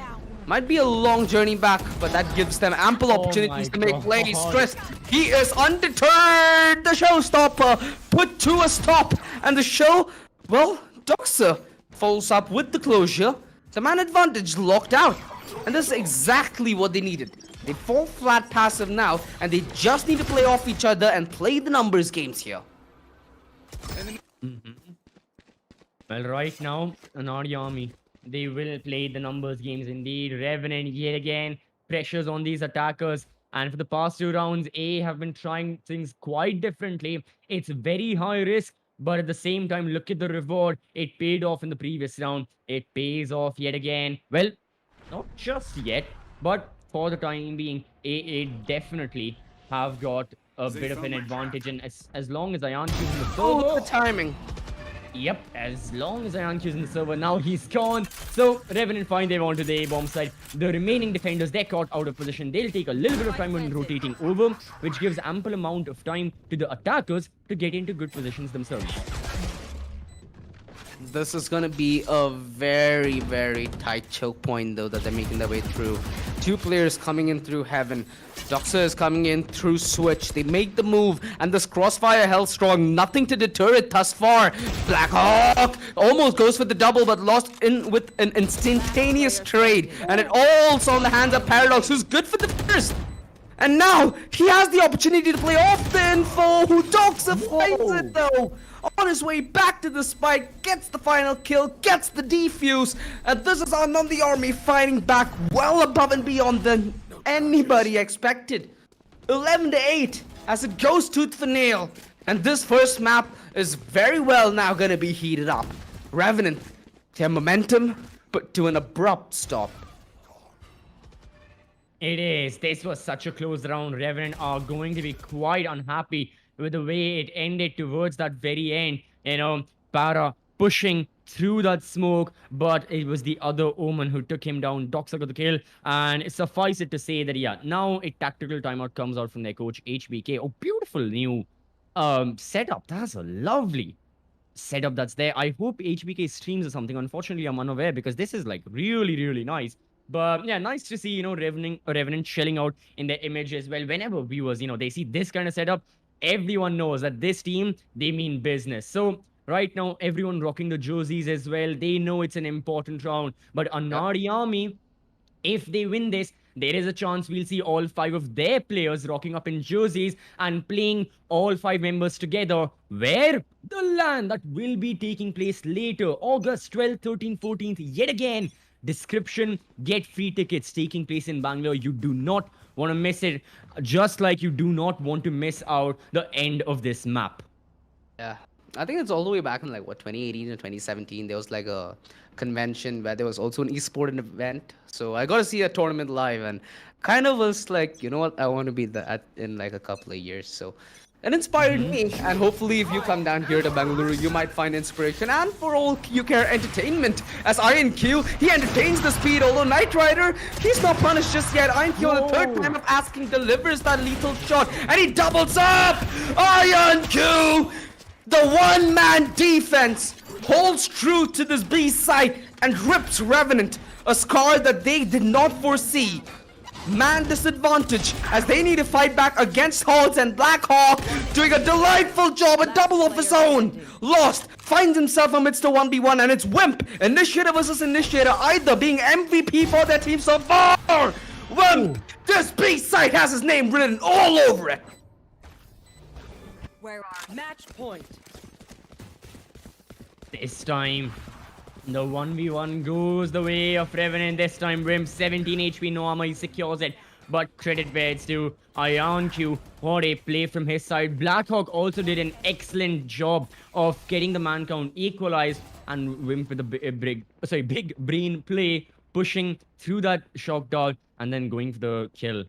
might be a long journey back, but that gives them ample opportunities to make plays. Stress. He is undeterred. The showstopper put to a stop. And the show, well, Doxer follows up with the closure. The man advantage locked out. And this is exactly what they needed. They fall flat passive now, and they just need to play off each other and play the numbers games here. Mhm. Well, right now, Anaadi Army, they will play the numbers games indeed. Revenant yet again, pressures on these attackers. And for the past 2 rounds, A have been trying things quite differently. It's very high risk, but at the same time, look at the reward. It paid off in the previous round. It pays off yet again. Well, not just yet, but for the time being, A definitely have got a bit of an advantage. And as long as Ayanchu is in the Oh, the server, timing. yep, as long as Ayanchu is in the server, now he's gone. So Revenant find their way onto the A-bomb side. The remaining defenders, they're caught out of position. They'll take a little bit of time when rotating over, which gives ample amount of time to the attackers to get into good positions themselves. This is gonna be a very, very tight choke point though that they're making their way through. Two players coming in through Heaven. Doxa is coming in through Switch. They make the move, and this crossfire held strong. Nothing to deter it thus far. Blackhawk almost goes for the double, but lost in with an instantaneous trade. And it all's on the hands of Paradox, who's good for the first. And now he has the opportunity to play off the info. Who Doxa finds it though. On his way back to the spike, gets the final kill, gets the defuse, and this is Anaadi Army fighting back well above and beyond than anybody expected. 11-8 as it goes tooth for nail, and this first map is very well now gonna be heated up. Revenant, their momentum, but to an abrupt stop. It is. This was such a close round. Revenant are going to be quite unhappy with the way it ended towards that very end. You know, Para pushing through that smoke, but it was the other Omen who took him down. Doxa got the kill, and suffice it to say that, yeah, now a tactical timeout comes out from their coach, HBK. Oh, beautiful new setup. That's a lovely setup that's there. I hope HBK streams or something. Unfortunately, I'm unaware because this is like really, really nice. But yeah, nice to see, you know, Revenant shelling out in their image as well. Whenever viewers, you know, they see this kind of setup, everyone knows that this team, they mean business. So right now, everyone rocking the jerseys as well. They know it's an important round. But Anaadi Army, if they win this, there is a chance we'll see all 5 of their players rocking up in jerseys and playing all 5 members together. Where? The LAN that will be taking place later, August 12th, 13th, 14th, yet again. Description, get free tickets taking place in Bangalore. You do not want to miss it, just like you do not want to miss out the end of this map. Yeah, I think it's all the way back in like what 2018 or 2017. There was like a convention where there was also an esport event. So I got to see a tournament live, and kind of was like, you know what, I want to be that in like a couple of years. So it inspired me, and hopefully if you come down here to Bangalore, you might find inspiration. And for all you care entertainment, as INQ, he entertains the speed, although Knight Rider, he's not punished just yet. INQ on the third time of asking delivers that lethal shot, and he doubles up! INQ! The one-man defense holds true to this B side and rips Revenant, a scar that they did not foresee. Man disadvantage as they need to fight back against Halls, and Blackhawk doing a delightful job, a double of his own. Lost, finds himself amidst a 1v1, and it's Wimp, Initiator versus Initiator, either being MVP for their team so far. Wimp, this B-side has his name written all over it. Where are match point? This time, the 1v1 goes the way of Revenant. This time, Rim 17 HP, no armor, he secures it. But credit where it's due. IonQ, what a play from his side. Blackhawk also did an excellent job of getting the man count equalized. And Wimp with a big brain play, pushing through that shock dart and then going for the kill.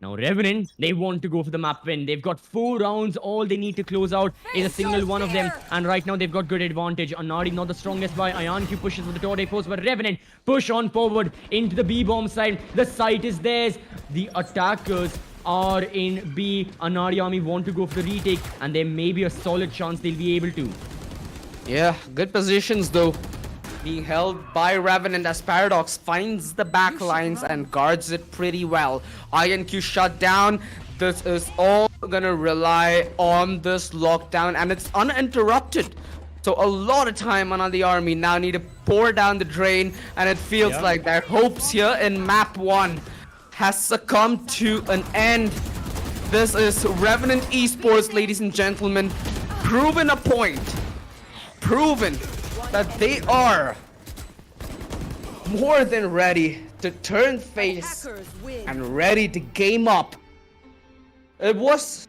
Now Revenant, they want to go for the map win. They've got 4 rounds. All they need to close out is a single one of them. And right now they've got good advantage. Anaadi not the strongest by. IonQ pushes with the Torre post, but Revenant push on forward into the B-bomb side. The site is theirs. The attackers are in B. Anaadi Army want to go for the retake, and there may be a solid chance they'll be able to. Yeah, good positions though. Being held by Revenant as Paradox finds the back lines and guards it pretty well. INQ shut down. This is all gonna rely on this lockdown, and it's uninterrupted. So a lot of time on the army now need to pour down the drain, and it feels like their hopes here in map 1 has succumbed to an end. This is Revenant Esports, ladies and gentlemen, proving a point. proven that they are more than ready to turn face and ready to game up. It was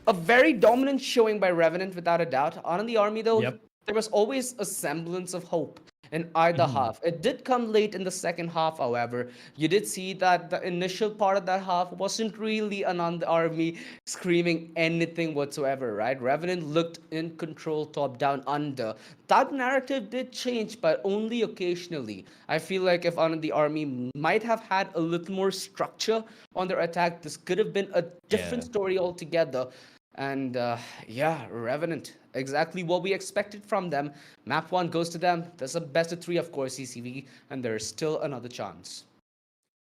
a very dominant showing by Revenant without a doubt. On the army though, Yep. there was always a semblance of hope in either half. It did come late in the second half, however. You did see that the initial part of that half wasn't really an on the army screaming anything whatsoever, right? Revenant looked in control, top down, under. That narrative did change, but only occasionally. I feel like if on the army might have had a little more structure on their attack, this could have been a different story altogether. And yeah, Revenant, exactly what we expected from them. Map 1 goes to them. There's a best of 3, of course, CCV, and there's still another chance.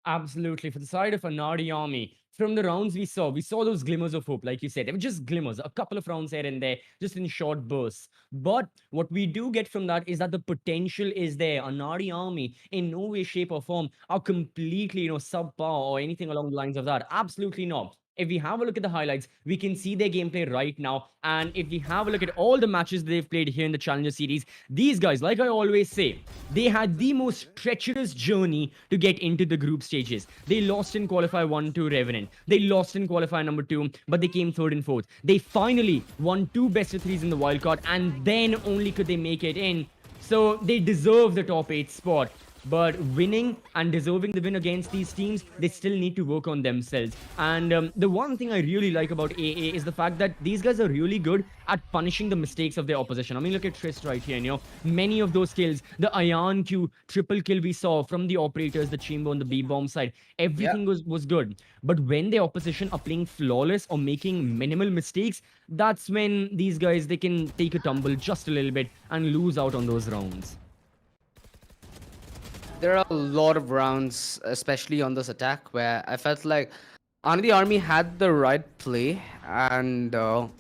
Absolutely. For the side of Anaadi army, from the rounds we saw those glimmers of hope, like you said. They were just glimmers, a couple of rounds here and there, just in short bursts. But what we do get from that is that the potential is there. Anaadi army, in no way, shape, or form, are completely, subpar or anything along the lines of that. Absolutely not. If we have a look at the highlights, we can see their gameplay right now. And if we have a look at all the matches they've played here in the Challenger Series, these guys, like I always say, they had the most treacherous journey to get into the group stages. They lost in qualifier 1 to Revenant. They lost in qualifier number 2, but they came third and fourth. They finally won 2 best of 3s in the wildcard, and then only could they make it in. So they deserve the top 8 spot. But winning and deserving the win against these teams, they still need to work on themselves. And the one thing I really like about AA is the fact that these guys are really good at punishing the mistakes of their opposition. I mean, look at Trist right here. Many of those kills, the Ion Q triple kill we saw from the operators, the Chamber on the B-bomb side, everything was good. But when the opposition are playing flawless or making minimal mistakes, that's when these guys, they can take a tumble just a little bit and lose out on those rounds. There are a lot of rounds, especially on this attack, where I felt like the army had the right play and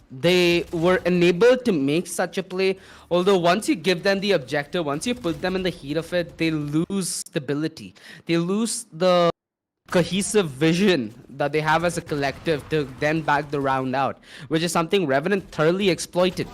they were enabled to make such a play. Although once you give them the objective, once you put them in the heat of it, they lose stability. They lose the cohesive vision that they have as a collective to then back the round out, which is something Revenant thoroughly exploited.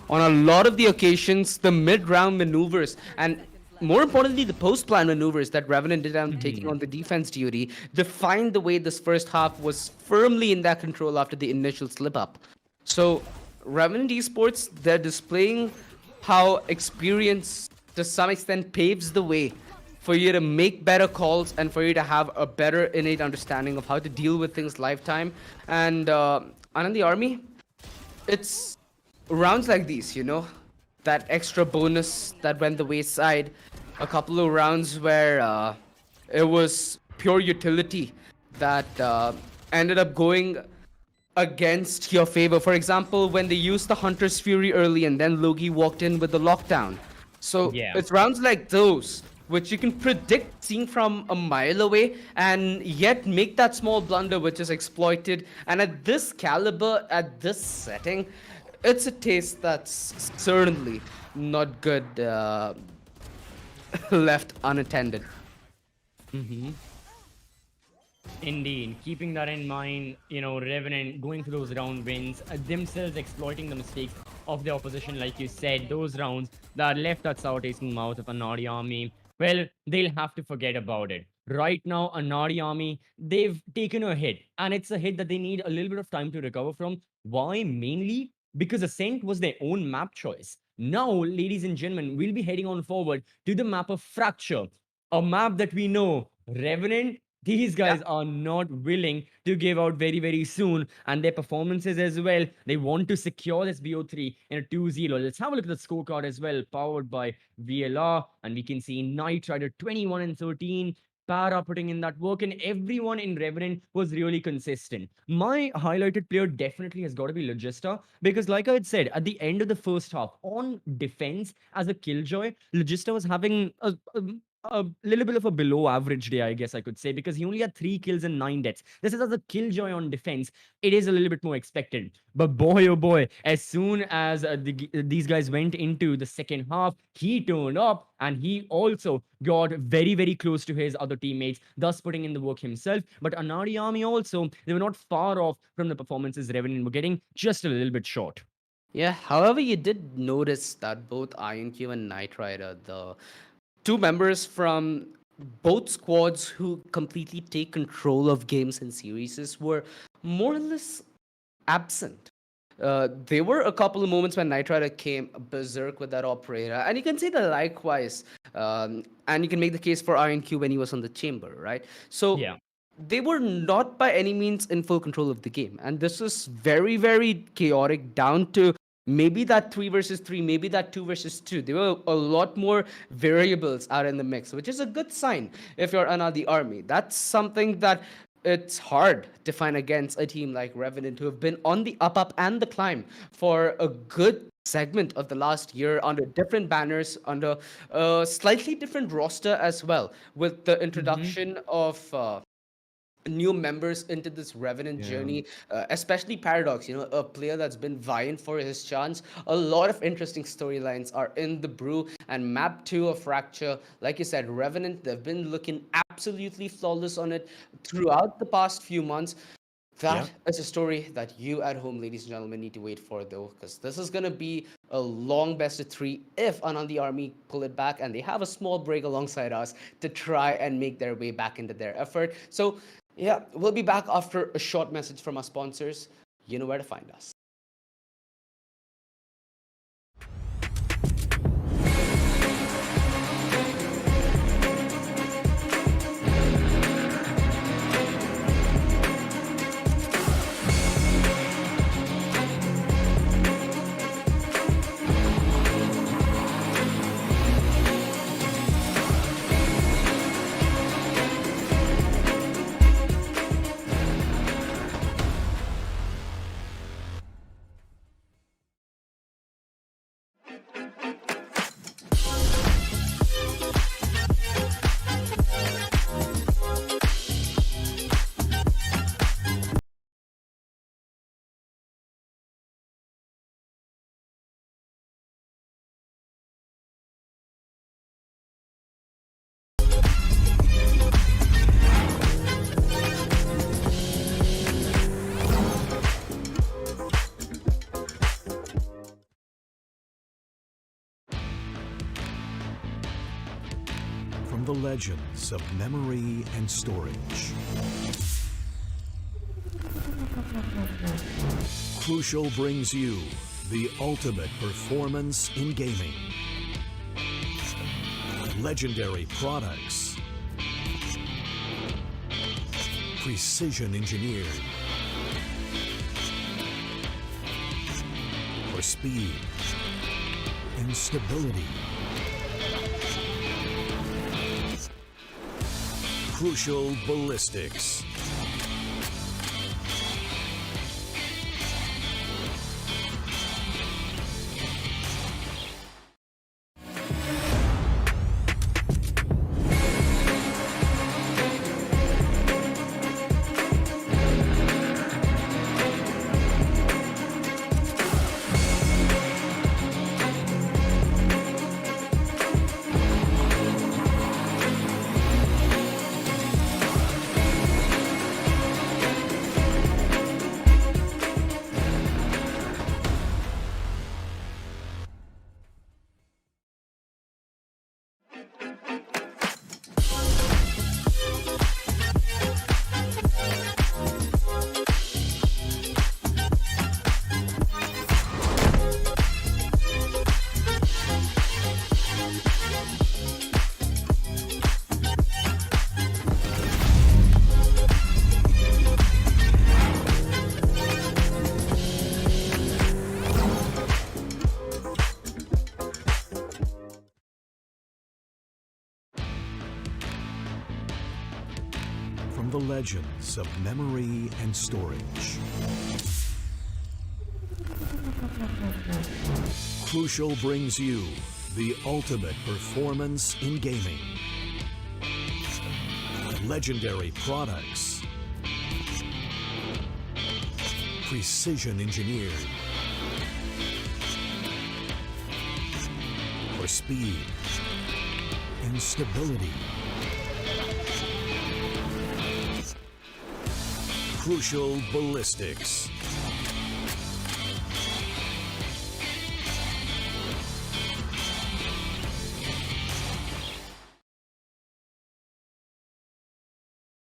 On a lot of the occasions, the mid-round maneuvers and more importantly, the post-plan maneuvers that Revenant did on taking on the defense duty defined the way this first half was firmly in their control after the initial slip-up. So, Revenant Esports, they're displaying how experience, to some extent, paves the way for you to make better calls and for you to have a better innate understanding of how to deal with things lifetime. And on the army, it's rounds like these, that extra bonus that went the wayside. A couple of rounds where it was pure utility that ended up going against your favor. For example, when they used the Hunter's Fury early and then Logi walked in with the lockdown. So it's rounds like those which you can predict seeing from a mile away and yet make that small blunder which is exploited. And at this caliber, at this setting, it's a taste that's certainly not good left unattended. Indeed. Keeping that in mind, Revenant going for those round wins, themselves exploiting the mistakes of the opposition, like you said, those rounds that left that sour taste in the mouth of Anaadi army, well, they'll have to forget about it. Right now, Anaadi army, they've taken a hit, and it's a hit that they need a little bit of time to recover from. Why? Mainly because Ascent was their own map choice. Now, ladies and gentlemen, we'll be heading on forward to the map of Fracture, a map that we know Revenant, these guys are not willing to give out very, very soon. And their performances as well, they want to secure this BO3 in a 2-0. Let's have a look at the scorecard as well, powered by VLR. And we can see Knight Rider 21 and 13. Para putting in that work, and everyone in Revenant was really consistent. My highlighted player definitely has got to be Logista, because like I had said, at the end of the first half, on defense as a killjoy, Logista was having a little bit of a below average day, I guess I could say, because he only had 3 kills and 9 deaths. This is as a killjoy on defense. It is a little bit more expected. But boy, oh boy, as soon as these guys went into the second half, he turned up and he also got very, very close to his other teammates, thus putting in the work himself. But Anaadi army also, they were not far off from the performances Revenant were getting, just a little bit short. Yeah, however, you did notice that both IonQ and Knight Rider, the two members from both squads who completely take control of games and series, were more or less absent. There were a couple of moments when Knight Rider came berserk with that operator, and you can say that likewise, and you can make the case for IonQ when he was on the chamber, right? So Yeah. they were not by any means in full control of the game, and this is very, very chaotic down to maybe that 3 versus 3, maybe that 2 versus 2. There were a lot more variables out in the mix, which is a good sign if you're Anaadi army. That's something that it's hard to find against a team like Revenant, who have been on the up and the climb for a good segment of the last year under different banners, under a slightly different roster as well, with the Hmm. introduction of new members into this Revenant Yeah. journey, especially Paradox, a player that's been vying for his chance. A lot of interesting storylines are in the brew, and Map 2 of Fracture, like you said, Revenant, they've been looking absolutely flawless on it throughout the past few months. That Yep. is a story that you at home, ladies and gentlemen, need to wait for, though, because this is going to be a long best of three if Anandi Army pull it back and they have a small break alongside us to try and make their way back into their effort. So, yeah, we'll be back after a short message from our sponsors. You know where to find us. From the legends of memory and storage, Crucial brings you the ultimate performance in gaming. Legendary products, precision engineered for speed and stability. Crucial Ballistics. From the legends of memory and storage, Crucial brings you the ultimate performance in gaming. Legendary products, precision engineered for speed and stability. Crucial Ballistics.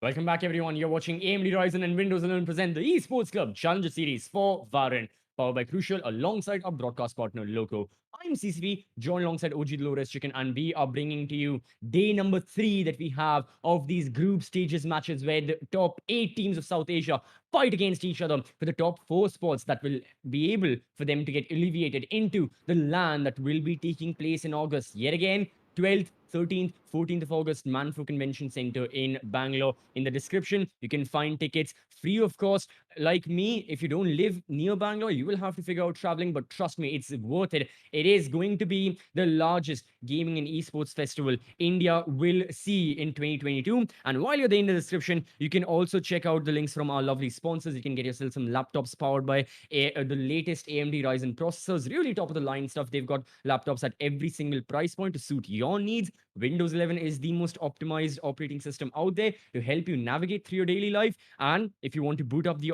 Welcome back, everyone. You're watching AMD Ryzen and Windows 11 present the Esports Club Challenger Series for Valorant, powered by Crucial, alongside our broadcast partner, Loco. I'm CCP, joined alongside OG Dolores Chicken, and we are bringing to you day number 3 that we have of these group stages matches where the top 8 teams of South Asia fight against each other for the top 4 spots that will be able for them to get alleviated into the LAN that will be taking place in August. Yet again, 12th, 13th, 14th of August, Manfo Convention Center in Bangalore. In the description, you can find tickets free of cost. Like me, if you don't live near Bangalore, you will have to figure out traveling, but trust me, it's worth it. It is going to be the largest gaming and esports festival India will see in 2022. And while you're there in the description, you can also check out the links from our lovely sponsors. You can get yourself some laptops powered by the latest AMD Ryzen processors, really top of the line stuff. They've got laptops at every single price point to suit your needs. Windows 11 is the most optimized operating system out there to help you navigate through your daily life. And if you want to boot up the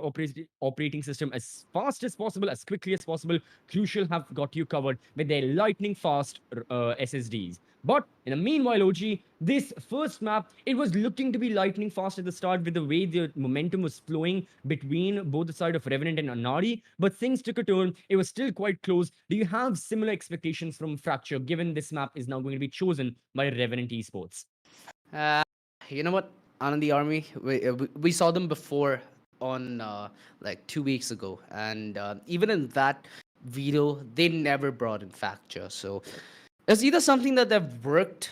operating system as fast as possible, as quickly as possible, Crucial have got you covered with their lightning fast SSDs. But in the meanwhile, OG, this first map, it was looking to be lightning fast at the start with the way the momentum was flowing between both the side of Revenant and Anaadi. But things took a turn. It was still quite close. Do you have similar expectations from Fracture, given this map is now going to be chosen by Revenant Esports? Uh, you know what? Anandi Army, we saw them before on like 2 weeks ago, and even in that video, they never brought in Fracture. So it's either something that they've worked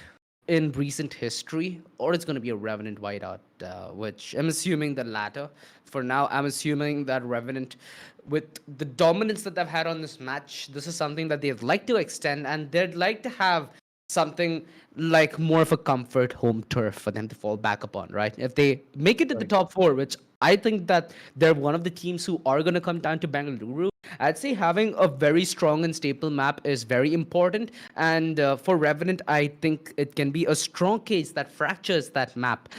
in recent history, or it's going to be a Revenant whiteout, which I'm assuming the latter. For now, I'm assuming that Revenant, with the dominance that they've had on this match, this is something that they'd like to extend, and they'd like to have something like more of a comfort home turf for them to fall back upon, right? If they make it to the top 4, which I think that they're one of the teams who are going to come down to Bengaluru, I'd say having a very strong and stable map is very important. And for Revenant, I think it can be a strong case that fractures that map.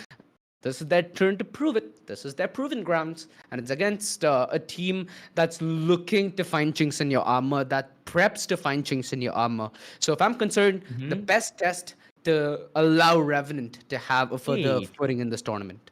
This is their turn to prove it. This is their proven grounds. And it's against a team that's looking to find chinks in your armor, that preps to find chinks in your armor. So if I'm concerned, the best test to allow Revenant to have a further Hey. footing in this tournament.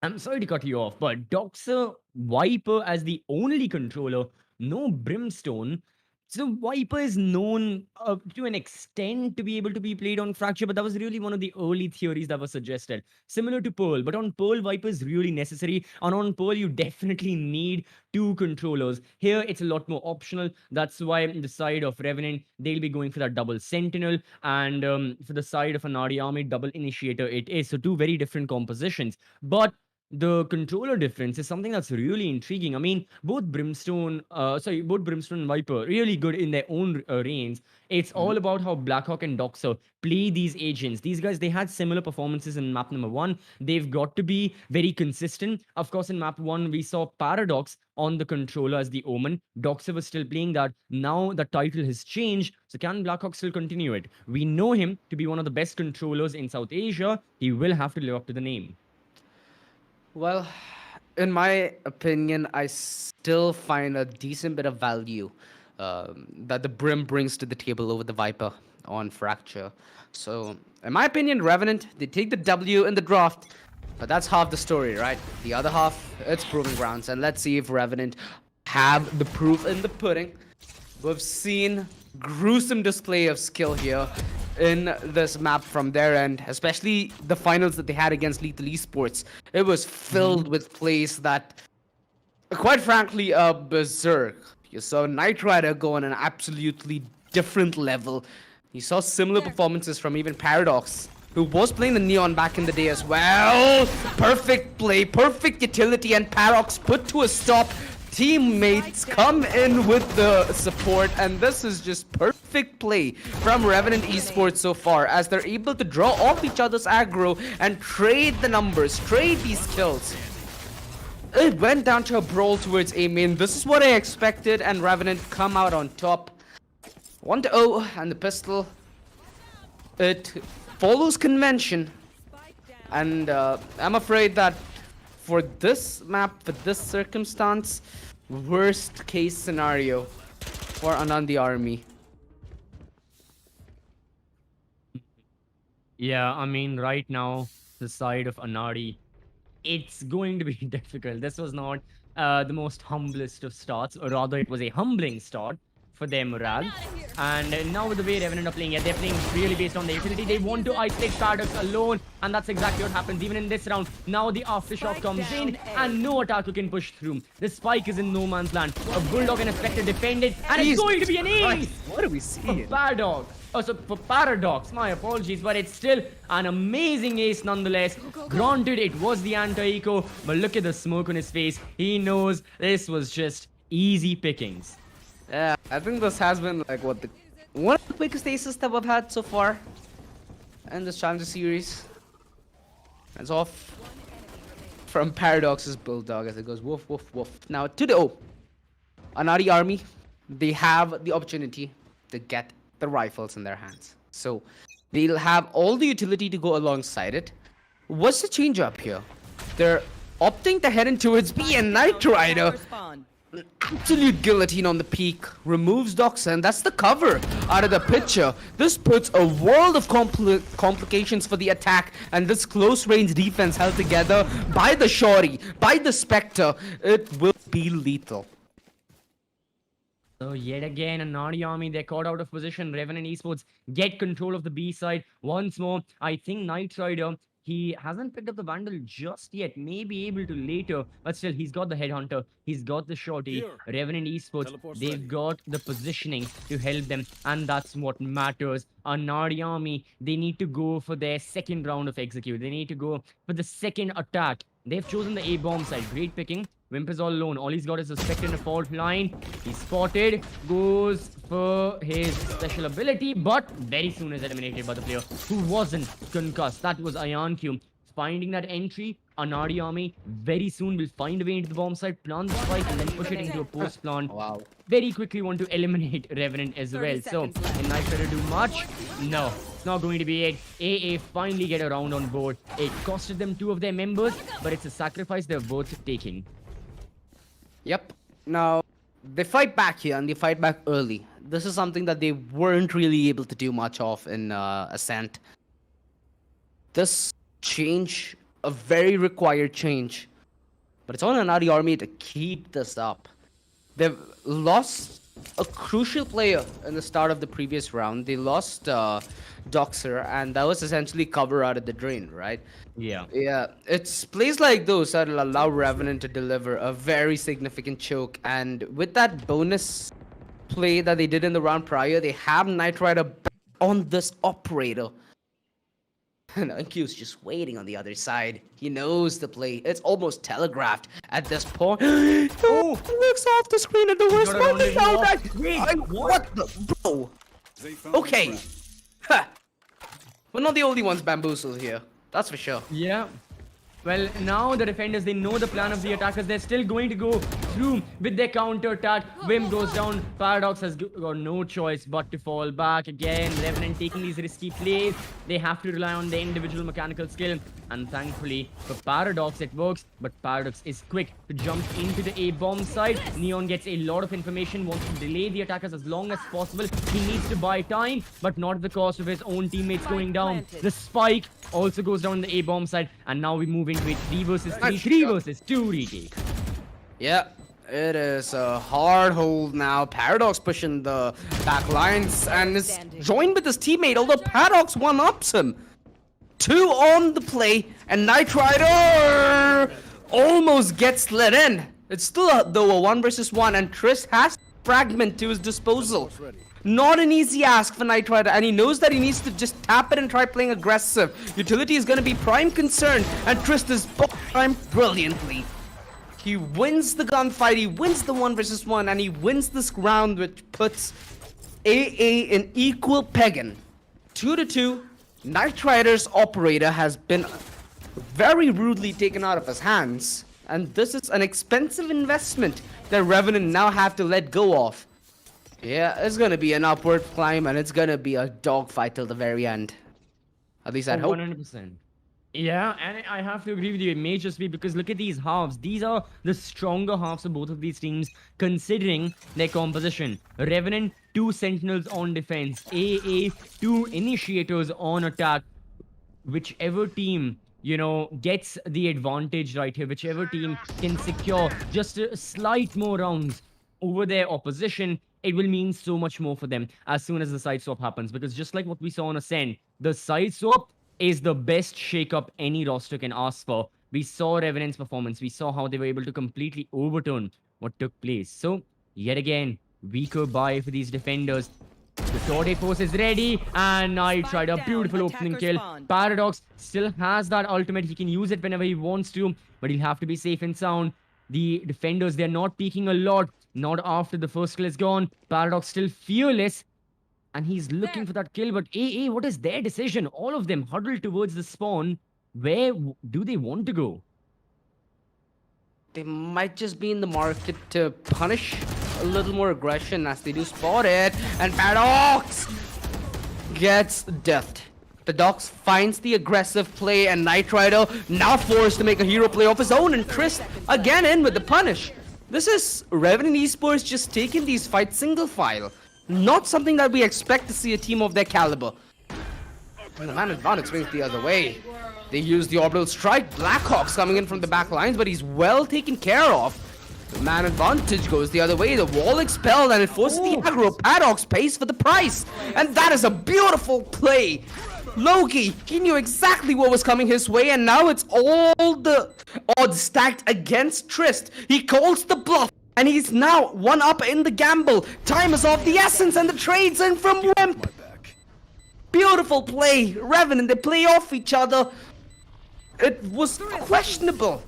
I'm sorry to cut you off, but Doxer Viper as the only controller, no Brimstone. So Viper is known to an extent to be able to be played on Fracture, but that was really one of the early theories that was suggested. Similar to Pearl, but on Pearl, Viper is really necessary. And on Pearl, you definitely need 2 controllers. Here, it's a lot more optional. That's why on the side of Revenant, they'll be going for that double Sentinel. And for the side of Anaadi Army, double Initiator it is. So 2 very different compositions. But the controller difference is something that's really intriguing. I mean, both Brimstone and Viper, really good in their own reigns. It's all about how Blackhawk and Doxer play these agents. These guys, they had similar performances in map number 1. They've got to be very consistent. Of course, in map 1, we saw Paradox on the controller as the Omen. Doxer was still playing that. Now the title has changed. So can Blackhawk still continue it? We know him to be one of the best controllers in South Asia. He will have to live up to the name. Well, in my opinion, I still find a decent bit of value that the Brim brings to the table over the Viper on Fracture. So, in my opinion, Revenant, they take the W in the draft, but that's half the story, right? The other half, it's proving grounds, and let's see if Revenant have the proof in the pudding. We've seen gruesome display of skill here in this map from their end, especially the finals that they had against Lethal Esports. It was filled with plays that, quite frankly, are berserk. You saw Knight Rider go on an absolutely different level. You saw similar performances from even Paradox, who was playing the Neon back in the day as well. Perfect play, perfect utility, and Paradox put to a stop. Teammates come in with the support, and this is just perfect play from Revenant Esports so far, as they're able to draw off each other's aggro and trade the numbers, trade these kills. It went down to a brawl towards A main. This is what I expected, and Revenant come out on top. 1-0, and the pistol, it follows convention, and I'm afraid that for this map, for this circumstance, worst case scenario for Anaadi Army. Yeah, I mean, right now, the side of Anaadi, it's going to be difficult. This was not the most humblest of starts, or rather, it was a humbling start for their morale. And now with the way Revenant are playing, they're playing really based on the utility. They want to isolate Paradox alone, and that's exactly what happens even in this round. Now the aftershock comes in, and no attacker can push through. The spike is in no man's land. A Bulldog and a Spectre defend it, and it's going to be an ace! What do we see? For Paradox. Oh, so for Paradox, my apologies, but it's still an amazing ace nonetheless. Granted, it was the anti-eco, but look at the smoke on his face. He knows this was just easy pickings. Yeah, I think this has been like one of the quickest aces that we've had so far in this Challenger series. It's off from Paradox's Bulldog as it goes woof woof woof. Now to the Anaadi army, they have the opportunity to get the rifles in their hands. So they'll have all the utility to go alongside it. What's the change up here? They're opting to head in towards B, and Knight Rider. Absolute guillotine on the peak, removes Doxa, that's the cover out of the picture. This puts a world of complications for the attack, and this close range defense held together by the Shorty, by the Spectre, it will be lethal. So yet again, Anaadi army, they're caught out of position. Revenant Esports get control of the B side once more. I think Knight Rider, he hasn't picked up the Vandal just yet. May be able to later, but still, he's got the Headhunter. He's got the Shorty. Revenant Esports, they've got the positioning to help them, and that's what matters. Anaadi army, they need to go for their second round of execute. They need to go for the second attack. They've chosen the A-bomb side. Great picking. Wimp is all alone. All he's got is a Spectre in a fault line. He's spotted. Goes for his special ability, but very soon is eliminated by the player who wasn't concussed. That was IonQ. Finding that entry, Anaadi army very soon will find a way into the bomb site, plant the spike, and then push it into a post plant. Wow. Very quickly want to eliminate Revenant as well. So, can Knight Rider do much? No. It's not going to be it. AA finally get a round on board. It costed them 2 of their members, but it's a sacrifice they're both taking. Yep. Now, they fight back here, and they fight back early. This is something that they weren't really able to do much of in Ascent. This change, a very required change. But it's on Anaadi army to keep this up. They've lost a crucial player in the start of the previous round. They lost Doxer, and that was essentially cover out of the drain, right? Yeah. Yeah, it's plays like those that'll allow Revenant to deliver a very significant choke, and with that bonus play that they did in the round prior, they have Knight Rider back on this operator. And IQ's just waiting on the other side. He knows the play. It's almost telegraphed at this point. Oh, looks off the screen at the worst moment. Wait, what the bro? Okay. Huh. We're not the only ones bamboozled here. That's for sure. Yeah. Well, now the defenders, they know the plan of the attackers. They're still going to go through with their counter attack. Wim goes down. Paradox has got no choice but to fall back again. Revenant taking these risky plays. They have to rely on their individual mechanical skill. And thankfully, for Paradox, it works. But Paradox is quick to jump into the A-bomb side. Neon gets a lot of information, wants to delay the attackers as long as possible. He needs to buy time, but not at the cost of his own teammates going down. The spike also goes down the A-bomb side. And now we move into a 3 versus 3, 3 versus 2 retake. Yeah, it is a hard hold now. Paradox pushing the back lines and is joined with his teammate, although Paradox one-ups him. 2 on the play, and Knight Rider almost gets let in. It's still though a 1 versus 1, and Triss has Fragment to his disposal. Not an easy ask for Knight Rider, and he knows that he needs to just tap it and try playing aggressive. Utility is going to be prime concern, and Triss is timed brilliantly. He wins the gunfight, he wins the 1 versus 1, and he wins this round, which puts AA in equal pegging. 2-2. Knight Rider's operator has been very rudely taken out of his hands, and this is an expensive investment that Revenant now have to let go of. Yeah, it's gonna be an upward climb, and it's gonna be a dogfight till the very end. At least I hope. 100%. Yeah, and I have to agree with you. It may just be because look at these halves. These are the stronger halves of both of these teams, considering their composition. Revenant, 2 Sentinels on defense. AA, 2 Initiators on attack. Whichever team gets the advantage right here. Whichever team can secure just a slight more rounds over their opposition, it will mean so much more for them as soon as the side swap happens. Because just like what we saw on Ascend, the side swap is the best shake-up any roster can ask for. We saw Revenant's performance. We saw how they were able to completely overturn what took place. So, yet again, weaker buy for these defenders. The Torde force is ready, and I tried a beautiful opening kill. Paradox still has that ultimate. He can use it whenever he wants to, but he'll have to be safe and sound. The defenders, they're not peeking a lot. Not after the first kill is gone. Paradox still fearless, and he's looking for that kill. But AA, what is their decision? All of them huddled towards the spawn. Where do they want to go? They might just be in the market to punish a little more aggression as they do spot it. And Paradox gets deathed. Paradox finds the aggressive play, and Knight Rider now forced to make a hero play of his own, and Trist again in with the punish. This is Revenant Esports just taking these fights single file. Not something that we expect to see a team of their caliber. And the man advantage swings the other way. They use the orbital strike. Blackhawk's coming in from the back lines, but he's well taken care of. The man advantage goes the other way. The wall expelled, and it forces the aggro. Paradox pays for the price. And that is a beautiful play. Loki, he knew exactly what was coming his way, and now it's all the odds stacked against Trist. He calls the bluff, and he's now one up in the gamble. Time is of the essence, and the trade's in from Wimp. Beautiful play. Revenant, they play off each other. It was questionable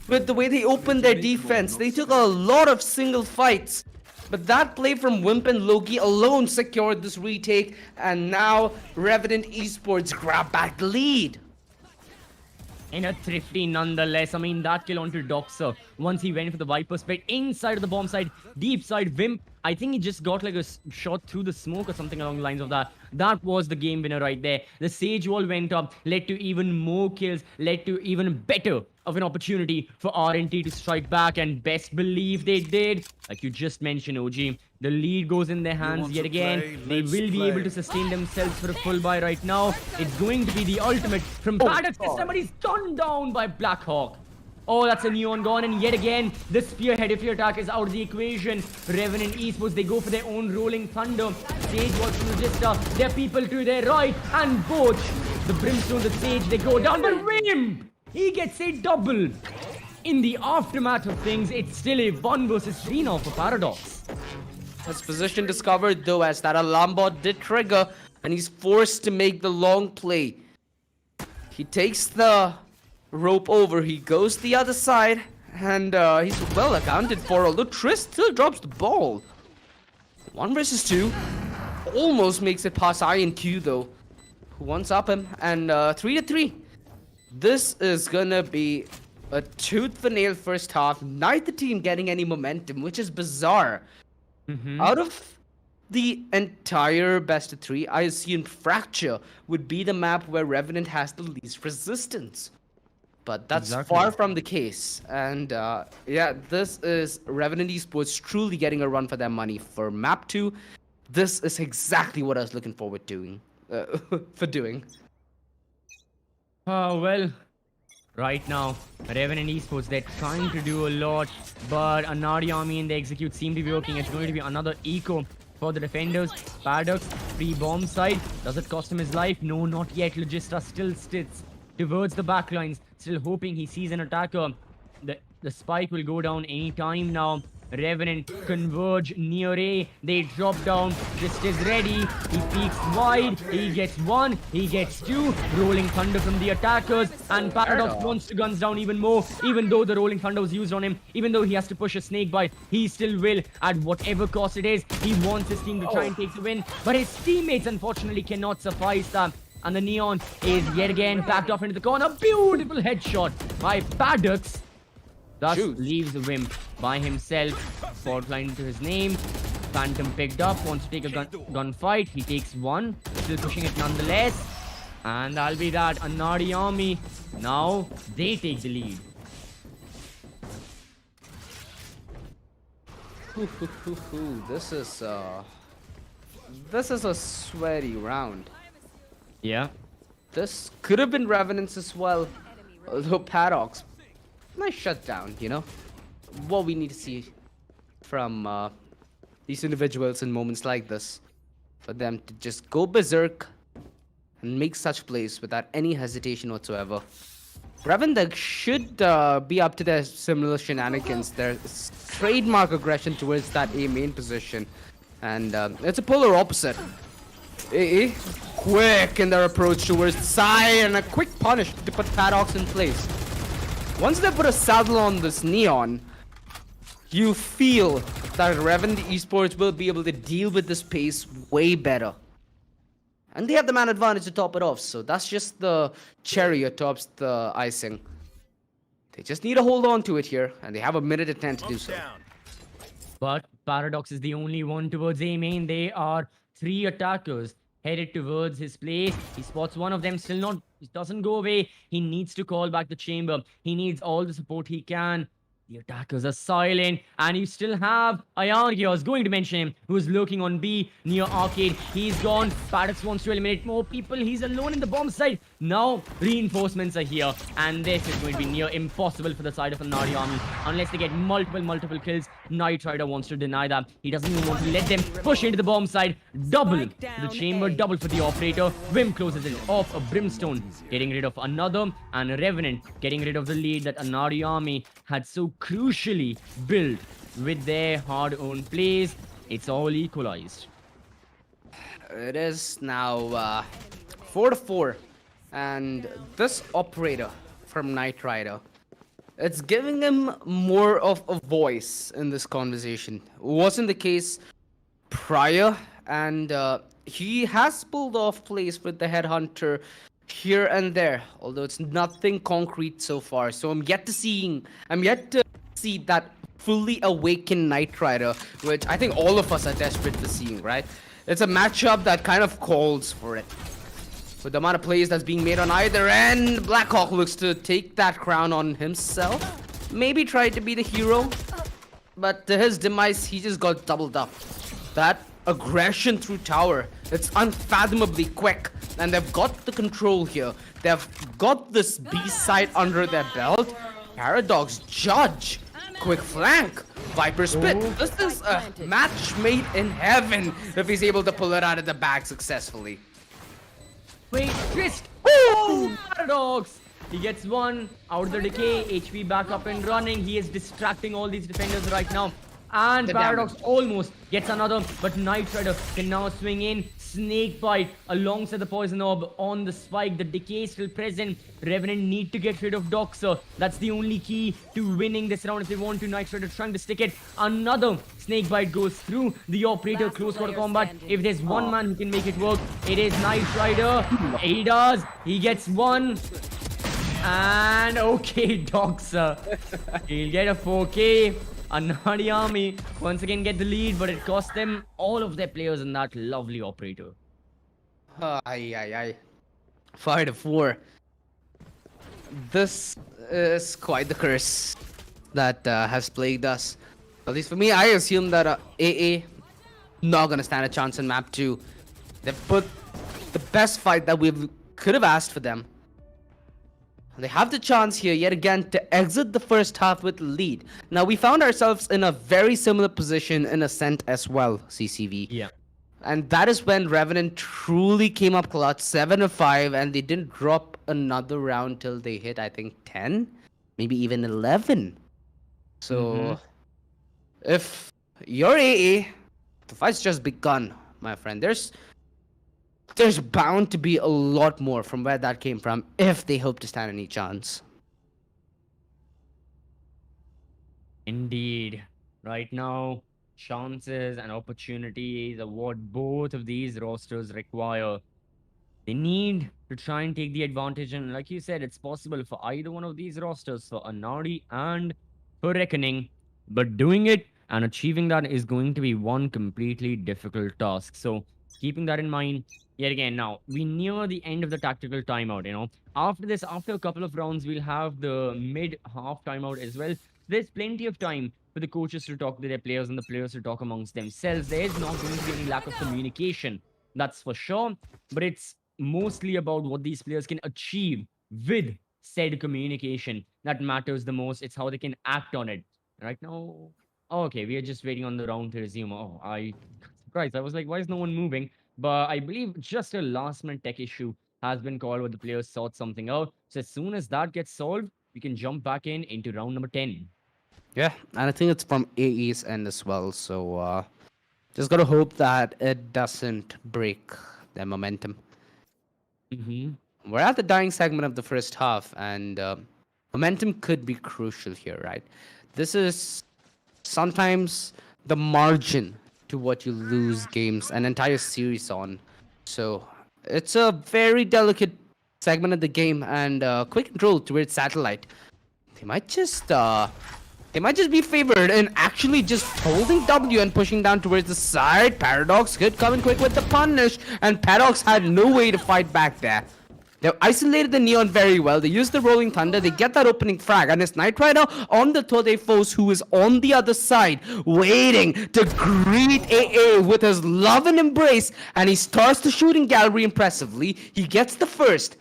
with the way they opened their defense. They took a lot of single fights. But that play from Wimp and Loki alone secured this retake. And now Revenant Esports grab back the lead. In a thrifty nonetheless. I mean, that kill onto Doxer. Once he went for the Viper split inside of the bomb side, deep side, Wimp, I think he just got like a shot through the smoke or something along the lines of that. That was the game winner right there. The Sage Wall went up, led to even more kills, led to even better of an opportunity for RNT to strike back, and best believe they did. Like you just mentioned, OG, the lead goes in their hands yet again. They will be able to sustain themselves for a full buy right now. It's going to be the ultimate from Paradox. Somebody's gunned down by Blackhawk. Oh, that's a Neon gone, and yet again, the spearhead if your attack is out of the equation. Revenant Esports, they go for their own Rolling Thunder. Sage was to register, their people to their right, and Boach, the Brimstone, the Sage, they go down, but Wimp, he gets a double. In the aftermath of things, it's still a 1 versus 3 now for Paradox. His position discovered though, as that alarm bot did trigger, and he's forced to make the long play. He takes the rope over, he goes the other side, and he's well accounted for, although Trist still drops the ball. 1 versus 2. Almost makes it past INQ though, who wants up him, and 3-3. This is gonna be a tooth for nail first half. Neither team getting any momentum, which is bizarre. Out of the entire best of 3, I assumed Fracture would be the map where Revenant has the least resistance. But that's far from the case. And yeah, this is Revenant Esports truly getting a run for their money. For map 2, this is exactly what I was looking forward to doing. Oh, well, right now, Revenant Esports, they're trying to do a lot, but Anaadi Army and the execute seem to be working. It's going to be another eco for the defenders. Paradox, free bomb side. Does it cost him his life? No, not yet. Logistra still sits towards the backlines, still hoping he sees an attacker. The spike will go down any time now. Revenant converge near A. They drop down. Just is ready. He peeks wide. He gets 1. He gets 2. Rolling Thunder from the attackers. And Paradox wants to guns down even more. Even though the Rolling Thunder was used on him. Even though he has to push a snake bite. He still will. At whatever cost it is. He wants his team to try and take the win. But his teammates unfortunately cannot suffice that. And the Neon is yet again backed off into the corner. Beautiful headshot by Paradox. Thus leaves Wimp by himself. Fault line to his name. Phantom picked up, wants to take a gunfight. He takes 1, still pushing it nonetheless. And that'll be that. Anaadi Army, now they take the lead. This is a sweaty round. Yeah. This could have been Revenant's as well. Although Paradox, nice shutdown, you know? What we need to see from these individuals in moments like this. For them to just go berserk and make such plays without any hesitation whatsoever. Revenant should be up to their similar shenanigans, their trademark aggression towards that A main position. And it's a polar opposite. AA, quick in their approach towards the side and a quick punish to put Paradox in place. Once they put a saddle on this Neon, you feel that Revenant Esports will be able to deal with this pace way better. And they have the man advantage to top it off, so that's just the cherry atop the icing. They just need to hold on to it here, and they have a minute and 10 to do so. But Paradox is the only one towards A main. They are 3 attackers headed towards his place. He spots one of them, still not, it doesn't go away. He needs to call back the chamber. He needs all the support he can. The attackers are silent, and you still have Anaadi. I was going to mention him, who's lurking on B near Arcade. He's gone. Paradox wants to eliminate more people. He's alone in the bomb site. Now reinforcements are here, and this is going to be near impossible for the side of Anaadi army unless they get multiple kills. Knight Rider wants to deny that. He doesn't even want to let them push into the bomb site. Double the chamber, double for the operator. Vim closes it off. A Brimstone getting rid of another, and a Revenant getting rid of the lead that Anaadi army had so crucially built with their hard-earned plays. It's all equalized. It is now 4-4, and this operator from Knight Rider, it's giving him more of a voice in this conversation. It wasn't the case prior, and he has pulled off plays with the Headhunter here and there, although it's nothing concrete so far. So I'm yet to see that fully awakened Knight Rider, which I think all of us are desperate for seeing, right? It's a matchup that kind of calls for it. With the amount of plays that's being made on either end, Blackhawk looks to take that crown on himself. Maybe try to be the hero, but to his demise, he just got doubled up. That aggression through tower, it's unfathomably quick, and they've got the control here. They've got this B side under their belt. Paradox Judge, quick flank, Viper Spit. This is a match made in heaven if he's able to pull it out of the bag successfully. Wait, twist! Oh, Paradox! He gets one out of the decay, HP back up and running. He is distracting all these defenders right now. And Paradox almost gets another, but Knight Rider can now swing in. Snake Bite alongside the Poison Orb on the spike. The decay is still present. Revenant need to get rid of Doxer. That's the only key to winning this round if they want to. Knight Rider trying to stick it. Another Snake Bite goes through the operator. Close quarter combat. If there's one man who can make it work, it is Knight Rider. He does. He gets one. And okay, Doxer. He'll get a 4K. Anaadi army once again get the lead, but it cost them all of their players in that lovely operator. 5-4. This is quite the curse that has plagued us. At least for me, I assume that AA not gonna stand a chance in map 2. They put the best fight that we could have asked for them. They have the chance here yet again to exit the first half with lead. Now we found ourselves in a very similar position in Ascent as well, CCV. Yeah. And that is when Revenant truly came up clutch, 7-5, and they didn't drop another round till they hit, I think, 10, maybe even 11. So if you're AA, the fight's just begun, my friend. There's bound to be a lot more from where that came from if they hope to stand any chance. Indeed. Right now, chances and opportunities are what both of these rosters require. They need to try and take the advantage, and like you said, it's possible for either one of these rosters, for Anaadi and for Reckoning. But doing it and achieving that is going to be one completely difficult task. So keeping that in mind, yet again, now we near the end of the tactical timeout. After this, after a couple of rounds, we'll have the mid-half timeout as well. There's plenty of time for the coaches to talk to their players and the players to talk amongst themselves. There is not going to be any lack of communication, that's for sure. But it's mostly about what these players can achieve with said communication that matters the most. It's how they can act on it. Right now, oh, okay, we are just waiting on the round to resume. Oh, I got surprised. I was like, why is no one moving? But I believe just a last minute tech issue has been called where the players sort something out. So as soon as that gets solved, we can jump back in into round number 10. Yeah, and I think it's from AE's end as well. So just gotta hope that it doesn't break their momentum. Mm-hmm. We're at the dying segment of the first half, and momentum could be crucial here, right? This is sometimes the margin to what you lose games, an entire series on. So it's a very delicate segment of the game, and quick control towards satellite. They might just be favored in actually just holding W and pushing down towards the side. Paradox could come in quick with the punish, and Paradox had no way to fight back there. They've isolated the Neon very well. They use the Rolling Thunder. They get that opening frag. And it's Knight Rider on the Tode Foes, who is on the other side, waiting to greet AA with his love and embrace. And he starts the shooting gallery impressively. He gets the first.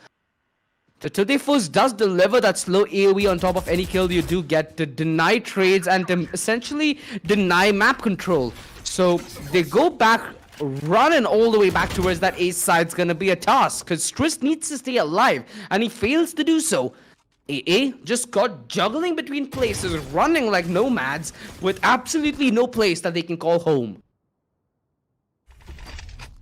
The Tode Foes does deliver that slow AoE on top of any kill you do get to deny trades and to essentially deny map control. So they go back, running all the way back towards that ace side's gonna be a task, because Striss needs to stay alive, and he fails to do so. AA just got juggling between places, running like nomads, with absolutely no place that they can call home.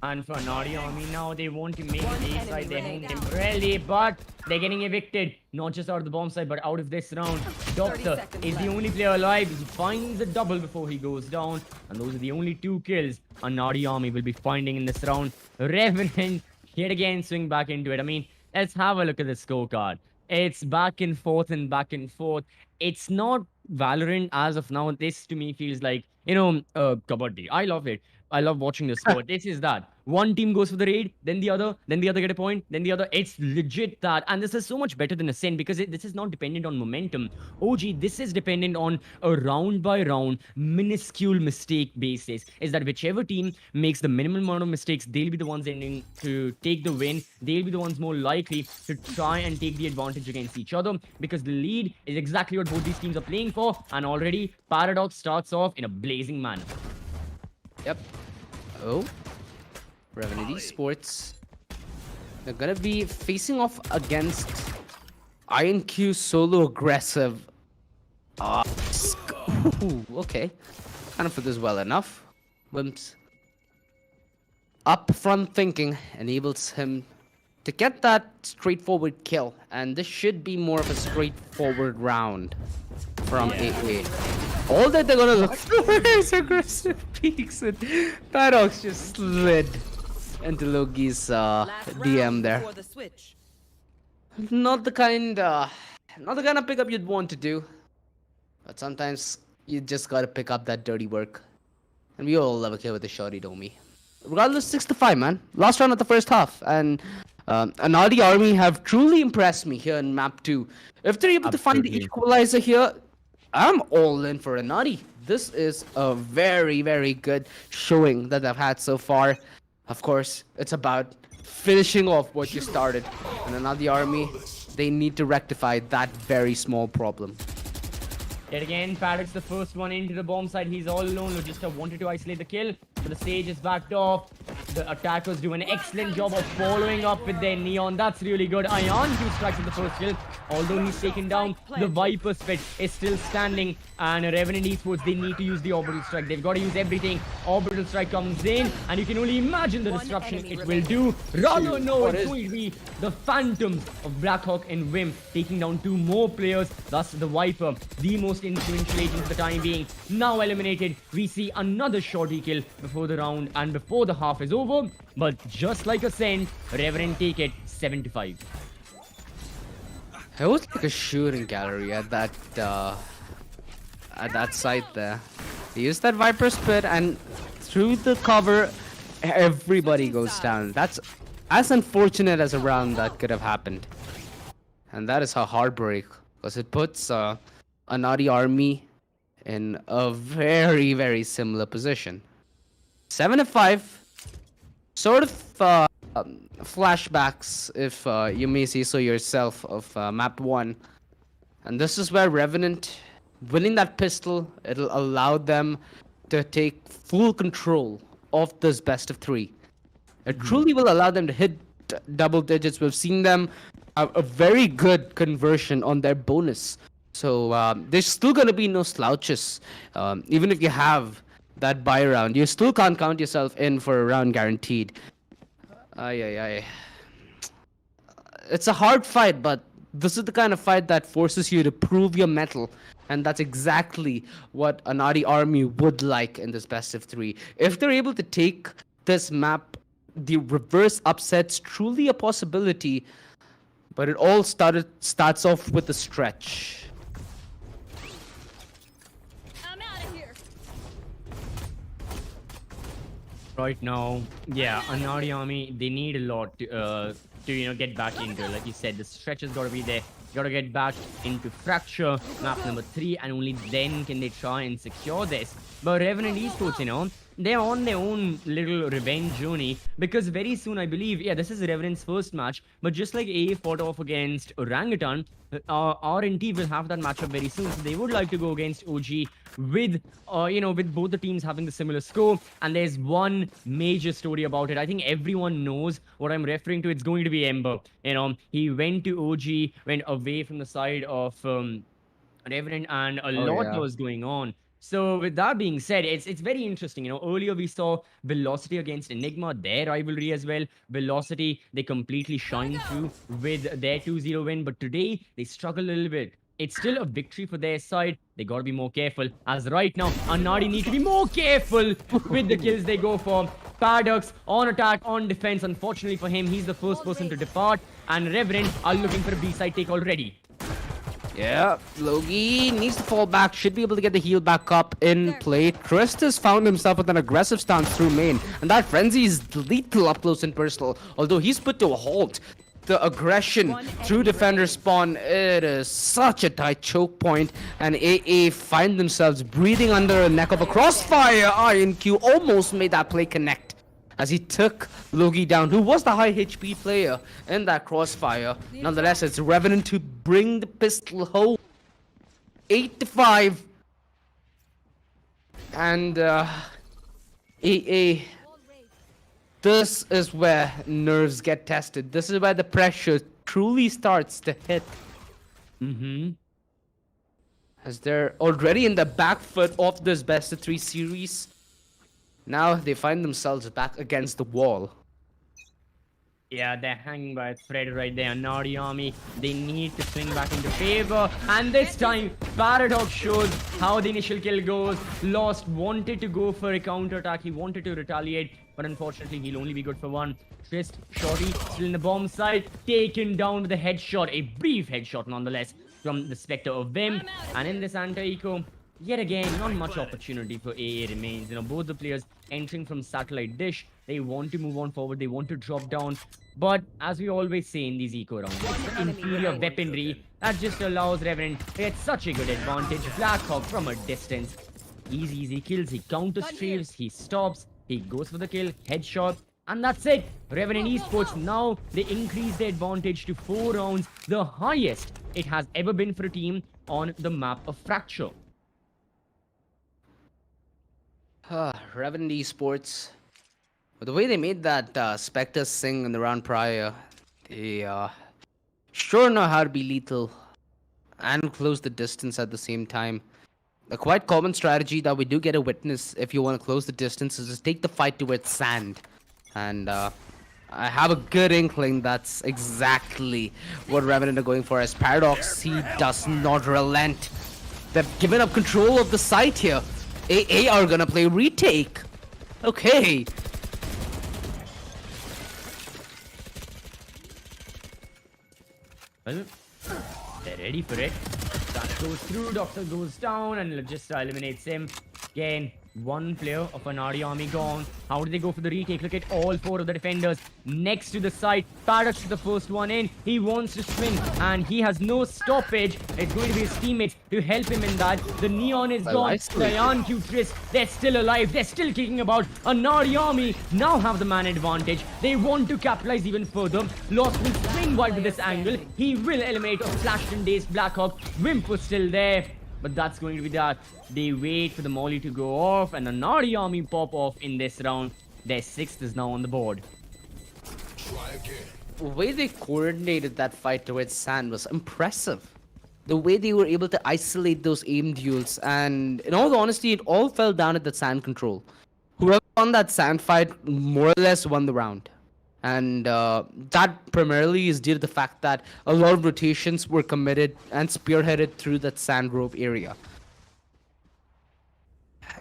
And for Anaadi Army now, they want to make it A side. They moved temporarily, but they're getting evicted. Not just out of the bomb side, but out of this round. Doctor is the only player alive. He finds a double before he goes down. And those are the only 2 kills Anaadi Army will be finding in this round. Revenant yet again swing back into it. I mean, let's have a look at the scorecard. It's back and forth and back and forth. It's not Valorant as of now. This to me feels like, Kabaddi. I love it. I love watching the score. This is that. One team goes for the raid, then the other get a point, then the other. It's legit that. And this is so much better than Ascent because this is not dependent on momentum. OG, this is dependent on a round by round, minuscule mistake basis. Is that whichever team makes the minimum amount of mistakes, they'll be the ones ending to take the win. They'll be the ones more likely to try and take the advantage against each other because the lead is exactly what both these teams are playing for. And already, Paradox starts off in a blazing manner. Yep. Oh. Revenant Esports. They're gonna be facing off against INQ solo aggressive. Ooh, okay. Kind of for this well enough. Wimp's upfront thinking enables him to get that straightforward kill. And this should be more of a straightforward round from AA. All that they're gonna look for is aggressive peaks, and Paradox just slid into Logi's DM there. Not the kind of pickup you'd want to do, but sometimes you just gotta pick up that dirty work, and we all love a kill with the shorty, don't we? Regardless, 6-5, man. Last round of the first half, and Anaadi Army have truly impressed me here in map 2. If they're able to find the equalizer here, I'm all in for Anaadi. This is a very, very good showing that I've had so far. Of course, it's about finishing off what you started. And Anaadi Army, they need to rectify that very small problem. Yet again, Paradox the first one into the bomb side. He's all alone. Logista wanted to isolate the kill, but the stage is backed off. The attackers do an excellent job of following up with their Neon. That's really good. Ion 2 strikes with the first kill. Although he's taken down, the Viper's Pit is still standing. And Revenant Esports, they need to use the Orbital Strike. They've got to use everything. Orbital Strike comes in, and you can only imagine the disruption it will do. Rather, no, it's going to be the Phantoms of Blackhawk and Vim taking down 2 more players. Thus, the Viper, the most influential agent for the time being, now eliminated. We see another shorty kill before the round and before the half is over. But just like Ascent, Revenant take it 7-5. It was like a shooting gallery at that site there. They used that Viper's Pit, and through the cover, everybody goes down. That's as unfortunate as a round that could have happened. And that is a heartbreak, because it puts Anaadi Army in a very, very similar position. 7-5. Sort of flashbacks, if you may say so yourself, of map 1. And this is where Revenant, winning that pistol, it'll allow them to take full control of this best of 3. It truly will allow them to hit double digits. We've seen them have a very good conversion on their bonus. So there's still going to be no slouches. Even if you have that buy round, you still can't count yourself in for a round guaranteed. It's a hard fight, but this is the kind of fight that forces you to prove your mettle. And that's exactly what Anaadi Army would like in this best of 3. If they're able to take this map, the reverse upset's truly a possibility. But it all starts off with a stretch. I'm out of here. Right now, yeah, Anaadi Army, they need a lot to get back into. Like you said, the stretch has got to be there. Got to get back into Fracture, map number 3, and only then can they try and secure this. But Revenant Esports, they're on their own little revenge journey, because very soon, I believe, yeah, this is Revenant's first match, but just like AA fought off against Orangutan, R&T will have that matchup very soon. So they would like to go against OG with, with both the teams having the similar score. And there's one major story about it. I think everyone knows what I'm referring to. It's going to be Ember. He went to OG, went away from the side of Revenant, and a lot was going on. So with that being said, it's very interesting. Earlier we saw Velocity against Enigma, their rivalry as well. Velocity, they completely shined through with their 2-0 win. But today, they struggle a little bit. It's still a victory for their side. They got to be more careful. As right now, Anaadi need to be more careful with the kills they go for. Paradox on attack, on defense. Unfortunately for him, he's the first person to depart. And Revenant are looking for a B-side take already. Yeah, Logi needs to fall back, should be able to get the heal back up in play. Tristus found himself with an aggressive stance through main, and that frenzy is lethal up close and personal, although he's put to a halt. The aggression through defender spawn, it is such a tight choke point, and AA find themselves breathing under a neck of a crossfire. INQ almost made that play connect as he took Logi down, who was the high HP player in that crossfire. Nonetheless, it's Revenant to bring the pistol home. 8-5. And AA, this is where nerves get tested. This is where the pressure truly starts to hit. As they're already in the back foot of this best of 3 series. Now they find themselves back against the wall. Yeah, they're hanging by a thread right there. Anaadi Army, they need to swing back into favor. And this time, Paradox shows how the initial kill goes. Lost wanted to go for a counter-attack. He wanted to retaliate, but unfortunately, he'll only be good for one. Trist, Shorty, still in the bomb side. Taken down with a headshot. A brief headshot, nonetheless, from the Spectre of Vim. And in this anti-eco, yet again, not much opportunity for AA remains. Both the players entering from satellite dish. They want to move on forward. They want to drop down. But as we always say in these eco rounds, it's the inferior weaponry that just allows Revenant to get such a good advantage. Blackhawk from a distance. Easy kills. He counter-straves. He stops. He goes for the kill. Headshot. And that's it. Revenant Esports, now they increase their advantage to 4 rounds. The highest it has ever been for a team on the map of Fracture. Revenant Esports. The way they made that Spectre sing in the round prior, they sure know how to be lethal and close the distance at the same time. A quite common strategy that we do get to witness if you want to close the distance is just take the fight to its sand. And I have a good inkling that's exactly what Revenant are going for. As Paradox, he does not relent. They've given up control of the site here. AA are gonna play retake. Okay. Well, they're ready for it. That goes through, Doctor goes down, and just eliminates him. Again, One player of Anaadi army gone. How do they go for the retake? Look at all 4 of the defenders next to the site. Paradox is the first one in. He wants to swing and he has no stoppage. It's going to be his teammates to help him in that. The Neon is gone. Ryan Q-Tris, they're still alive. They're still kicking about. Anaadi army now have the man advantage. They want to capitalize even further. Lost will swing wide with this angle. He will eliminate a Flash and Days Blackhawk. Wimp was still there. But that's going to be that. They wait for the molly to go off and Anaadi army pop off in this round. Their 6th is now on the board. The way they coordinated that fight towards Sand was impressive. The way they were able to isolate those aim duels, and in all honesty, it all fell down at the Sand control. Whoever won that Sand fight more or less won the round. And that primarily is due to the fact that a lot of rotations were committed and spearheaded through that Sand Grove area.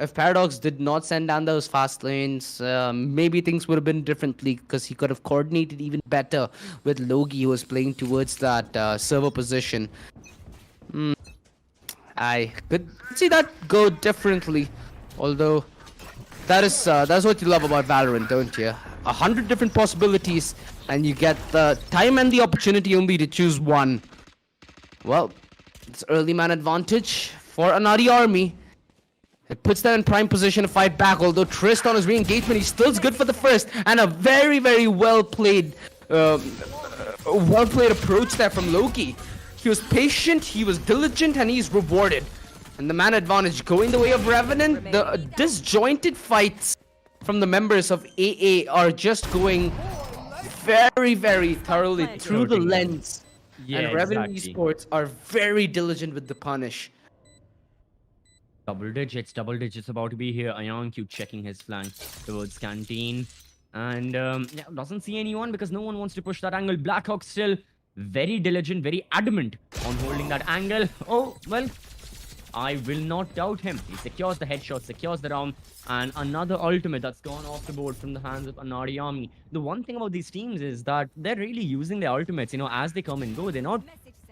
If Paradox did not send down those fast lanes, maybe things would have been differently because he could have coordinated even better with Logi, who was playing towards that server position. I could see that go differently, although that's what you love about Valorant, don't you? 100 different possibilities, and you get the time and the opportunity only to choose one. Well, it's early man advantage for Anaadi army. It puts them in prime position to fight back, although Trist on his re-engagement, he still is good for the first, and a very, very well-played approach there from Loki. He was patient, he was diligent, and he's rewarded. And the man advantage going the way of Revenant. The disjointed fights from the members of AA are just going very, very thoroughly through the lens. Yeah, and Revenant exactly. Esports are very diligent with the punish. Double digits about to be here. Ayanq checking his flank towards Canteen. And yeah, doesn't see anyone because no one wants to push that angle. Blackhawk still very diligent, very adamant on holding that angle. Oh, well, I will not doubt him. He secures the headshot, secures the round, and another ultimate that's gone off the board from the hands of Anaadi army. The one thing about these teams is that they're really using their ultimates, you know, as they come and go. They're not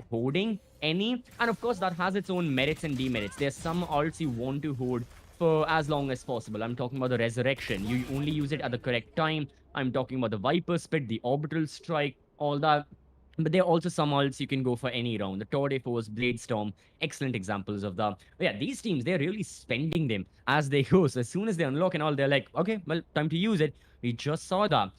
hoarding any, and of course that has its own merits and demerits. There's some ults you want to hoard for as long as possible. I'm talking about the Resurrection. You only use it at the correct time. I'm talking about the Viper Spit, the Orbital Strike, all that. But there are also some ults you can go for any round. The Tour de Force, Blade Storm, excellent examples of that. But yeah, these teams, they're really spending them as they go. So as soon as they unlock and all, they're like, okay, well, time to use it. We just saw that.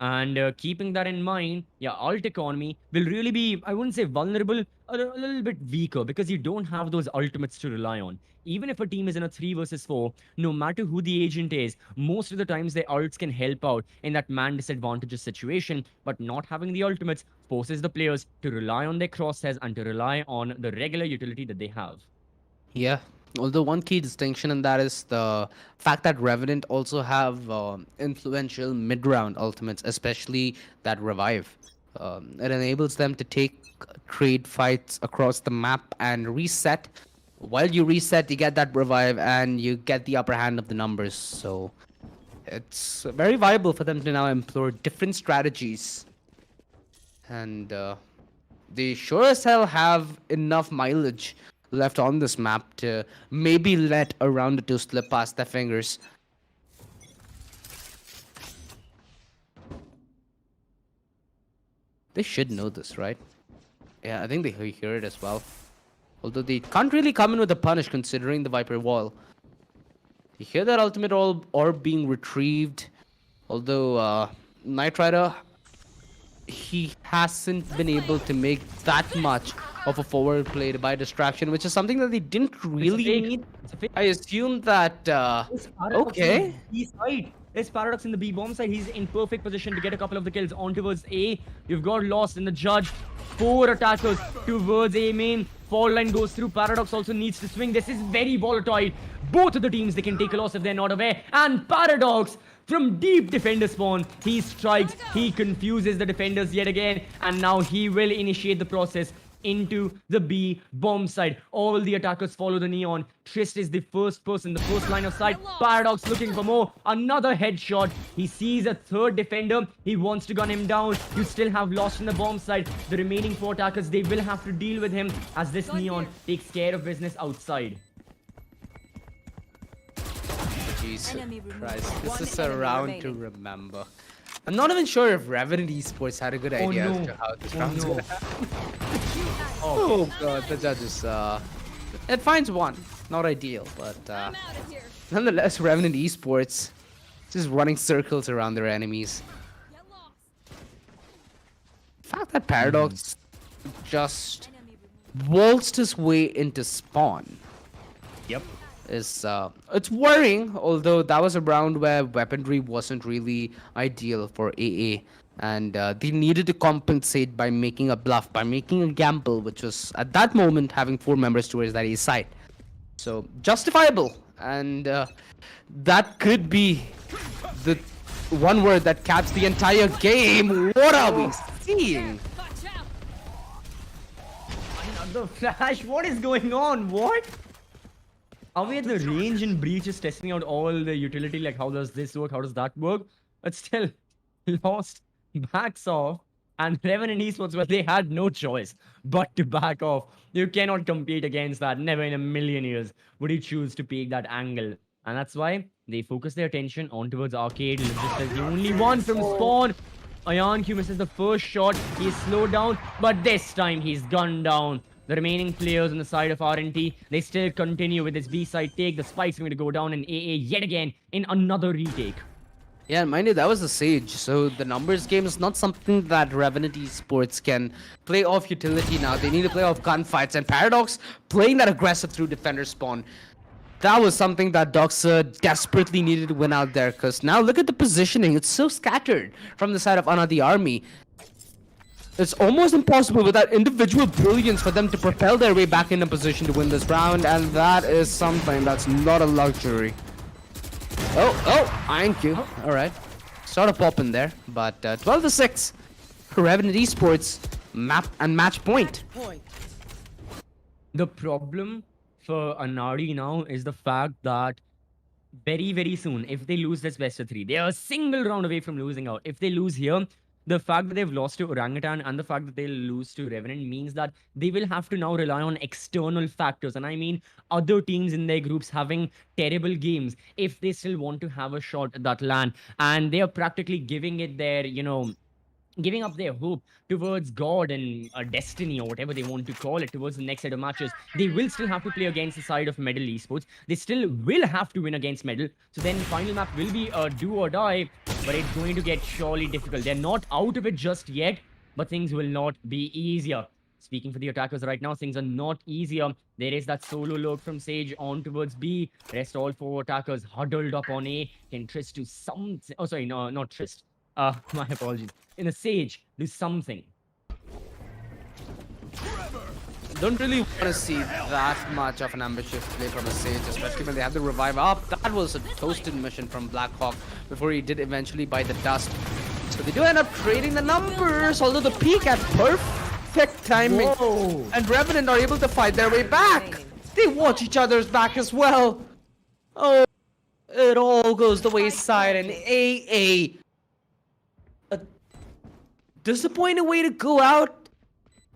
And keeping that in mind, yeah, alt economy will really be, I wouldn't say vulnerable, a little bit weaker because you don't have those ultimates to rely on. Even if a team is in a 3 versus 4, no matter who the agent is, most of the times their ults can help out in that man disadvantages situation, but not having the ultimates forces the players to rely on their crosshairs and to rely on the regular utility that they have. Yeah, although one key distinction in that is the fact that Revenant also have influential mid-round ultimates, especially that Revive. It enables them to take trade fights across the map and reset. While you reset, you get that Revive and you get the upper hand of the numbers. So it's very viable for them to now employ different strategies. And they sure as hell have enough mileage left on this map to maybe let a round or two slip past their fingers. They should know this, right? Yeah, I think they hear it as well. Although they can't really come in with a punish considering the Viper wall. You hear that ultimate orb being retrieved. Although Knight Rider, he hasn't been able to make that much of a forward play by distraction, which is something that they didn't really need. I assume that okay. There's Paradox in the B bomb side. He's in perfect position to get a couple of the kills on towards A. You've got Lost in the Judge. 4 attackers towards A main. Fall line goes through. Paradox also needs to swing. This is very volatile. Both of the teams, they can take a loss if they're not aware. And Paradox, from deep defender spawn, he strikes. He confuses the defenders yet again. And now he will initiate the process into the B bomb side. All the attackers follow the Neon. Trist is the first person, the first line of sight. Paradox looking for more. Another headshot. He sees a third defender. He wants to gun him down. You still have Lost in the bomb side. The remaining 4 attackers, they will have to deal with him as this Neon takes care of business outside. Jesus Enemy removed. Christ. This One is a enemy round to remaining. remember. I'm not even sure if Revenant Esports had a good Oh idea no. as to how this Oh round's no. gonna happen. Oh god, the judges, it finds one. Not ideal, but I'm out of here. nonetheless, Revenant Esports just running circles around their enemies. Get lost. The fact that Paradox just Enemy removed. waltzed his way into spawn Yep. is it's worrying, although that was a round where weaponry wasn't really ideal for AA, and they needed to compensate by making a bluff, by making a gamble, which was at that moment having 4 members towards that A side. So justifiable, and that could be the one word that caps the entire game. What are we seeing? Watch out. Another flash. What is going on? What? Are we at the range and breach is testing out all the utility? Like, how does this work? How does that work? But still, lost, backs off. And Revenant Esports, well, they had no choice but to back off. You cannot compete against that. Never in a million years would you choose to pick that angle. And that's why they focus their attention on towards Arcade. Just as the only one from spawn. Ayan Q misses the first shot. He's slowed down, but this time he's gunned down. The remaining players on the side of RNT, they still continue with this B-side take. The spike's going to go down in AA yet again in another retake. Yeah, and mind you, that was a Sage, so the numbers game is not something that Revenant Esports can play off utility now. They need to play off gunfights, and Paradox playing that aggressive through defender spawn. That was something that Doxa desperately needed to win out there, because now look at the positioning. It's so scattered from the side of Anaadi army. It's almost impossible without individual brilliance for them to propel their way back in a position to win this round, and that is something that's not a luxury. Oh, thank you. All right. Sort of popping there, but 12-6. Revenant Esports map and match point. The problem for Anaadi now is the fact that very, very soon, if they lose this best of 3, they are a single round away from losing out. If they lose here, the fact that they've lost to Orangutan and the fact that they'll lose to Revenant means that they will have to now rely on external factors. And I mean other teams in their groups having terrible games if they still want to have a shot at that LAN. And they are practically giving it their, giving up their hope towards God and destiny or whatever they want to call it towards the next set of matches. They will still have to play against the side of Medal Esports. They still will have to win against Medal. So then final map will be a do or die, but it's going to get surely difficult. They're not out of it just yet, but things will not be easier. Speaking for the attackers right now, things are not easier. There is that solo lurk from Sage on towards B. Rest all 4 attackers huddled up on A. Can Trist do something? Oh, sorry, no, not Trist. My apologies. In a Sage, do something. Don't really want to see that much of an ambitious play from a Sage, especially when they have the revive up. That was a toasted mission from Blackhawk before he did eventually bite the dust. So they do end up trading the numbers, although the peak at perfect timing. Whoa. And Revenant are able to fight their way back. They watch each other's back as well. Oh, it all goes the wayside, and AA. A disappointing way to go out,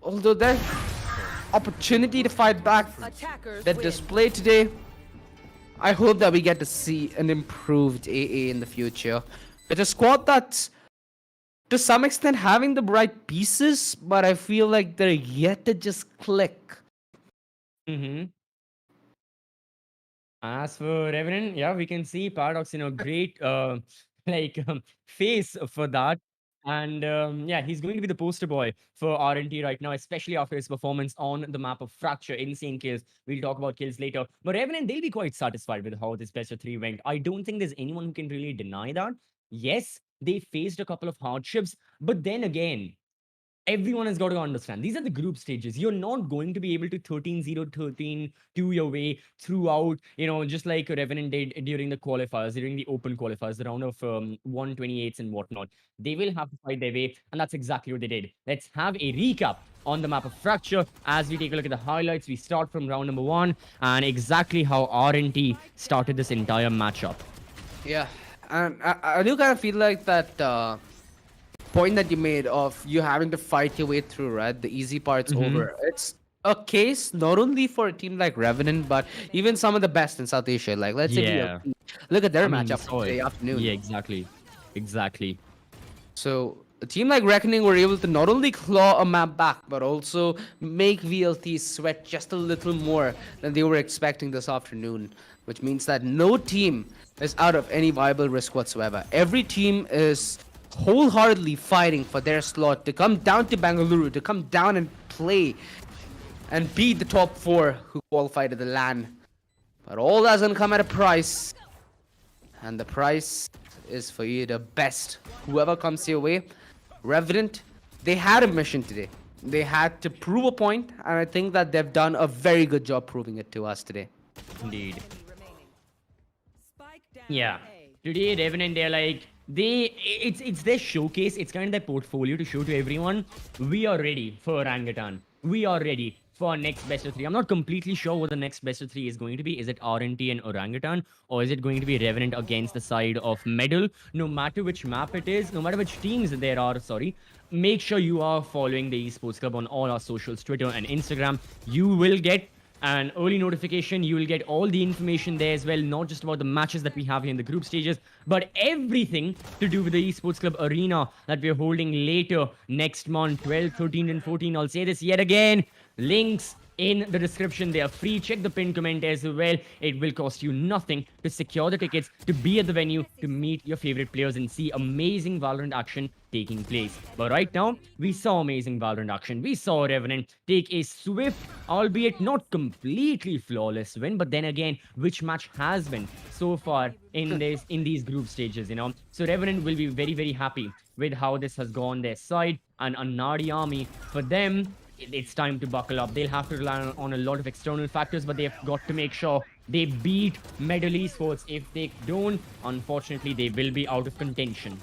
although their opportunity to fight back Attackers that win. display today. I hope that we get to see an improved AA in the future. It's a squad that's to some extent having the right pieces, but I feel like they're yet to just click. As for Revenant, yeah, we can see Paradox in a great face for that. And yeah, he's going to be the poster boy for RNT right now, especially after his performance on the map of Fracture. Insane kills. We'll talk about kills later. But Revenant, they'll be quite satisfied with how this best of 3 went. I don't think there's anyone who can really deny that. Yes, they faced a couple of hardships, but then again, everyone has got to understand these are the group stages. You're not going to be able to 13-0, 13-2 your way throughout, just like Revenant did during the qualifiers, during the open qualifiers, the round of 128s and whatnot. They will have to fight their way, and that's exactly what they did. Let's have a recap on the map of Fracture as we take a look at the highlights. We start from round number 1 and exactly how RNT started this entire matchup. Yeah, and I do kind of feel like that point that you made of you having to fight your way through, right? The easy part's over. It's a case not only for a team like Revenant, but even some of the best in South Asia. Like, let's say Yeah. BO3. Look at I their mean, we matchup saw it. today afternoon. Yeah, exactly. Exactly. So a team like Reckoning were able to not only claw a map back, but also make VLT sweat just a little more than they were expecting this afternoon, which means that no team is out of any viable risk whatsoever. Every team is wholeheartedly fighting for their slot to come down to Bangalore, to come down and play and beat the top four who qualify to the LAN. But all that's gonna come at a price, and the price is for you the best. Whoever comes your way, Revenant, they had a mission today. They had to prove a point, and I think that they've done a very good job proving it to us today. Indeed. Spike down Yeah. A. Today, Revenant, they're like it's their showcase. It's kind of their portfolio to show to everyone. We are ready for orangutan. We are ready for our next best of three. I'm not completely sure what the next best of three is going to be. Is it RNT and orangutan, or is it going to be Revenant against the side of Medal? No matter which map it is, no matter which teams there are, sorry, make sure you are following the Esports Club on all our socials, Twitter and Instagram. You will get an early notification. You will get all the information there as well, not just about the matches that we have here in the group stages, but everything to do with the Esports Club Arena that we're holding later next month, 12, 13, and 14. I'll say this yet again. Links in the description. They are free. Check the pinned comment as well. It will cost you nothing to secure the tickets, to be at the venue, to meet your favorite players and see amazing Valorant action taking place. But right now, we saw amazing Valorant action. We saw Revenant take a swift, albeit not completely flawless win, but then again, which match has been so far in these group stages, you know? So Revenant will be very, very happy with how this has gone their side. And Anaadi Army, for them, it's time to buckle up. They'll have to rely on a lot of external factors, but they've got to make sure they beat Medal Esports. If they don't, unfortunately, they will be out of contention.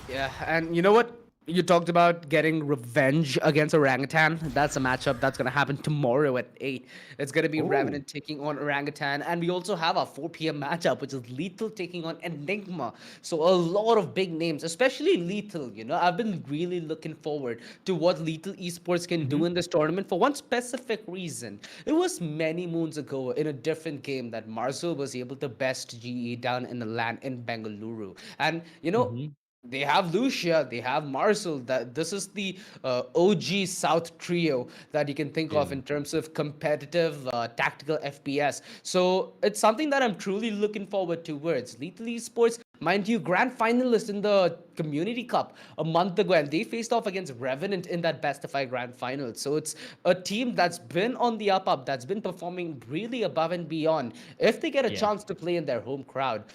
Yeah, and you know what? You talked about getting revenge against Orangutan. That's a matchup that's gonna happen tomorrow at 8. It's gonna be Revenant taking on Orangutan, and we also have our 4 p.m. matchup, which is Lethal taking on Enigma. So a lot of big names, especially Lethal. You know, I've been really looking forward to what Lethal Esports can do in this tournament for one specific reason. It was many moons ago in a different game that Marcel was able to best GE down in the LAN in Bengaluru, and you know. They have Lucia, they have Marcel. That this is the OG South trio that you can think of Yeah. in terms of competitive tactical FPS. So it's something that I'm truly looking forward towards. Lethal Esports, mind you, grand finalist in the Community Cup a month ago, and they faced off against Revenant in that best of 5 grand final. So it's a team that's been on the up, that's been performing really above and beyond. If they get a Yeah. chance to play in their home crowd,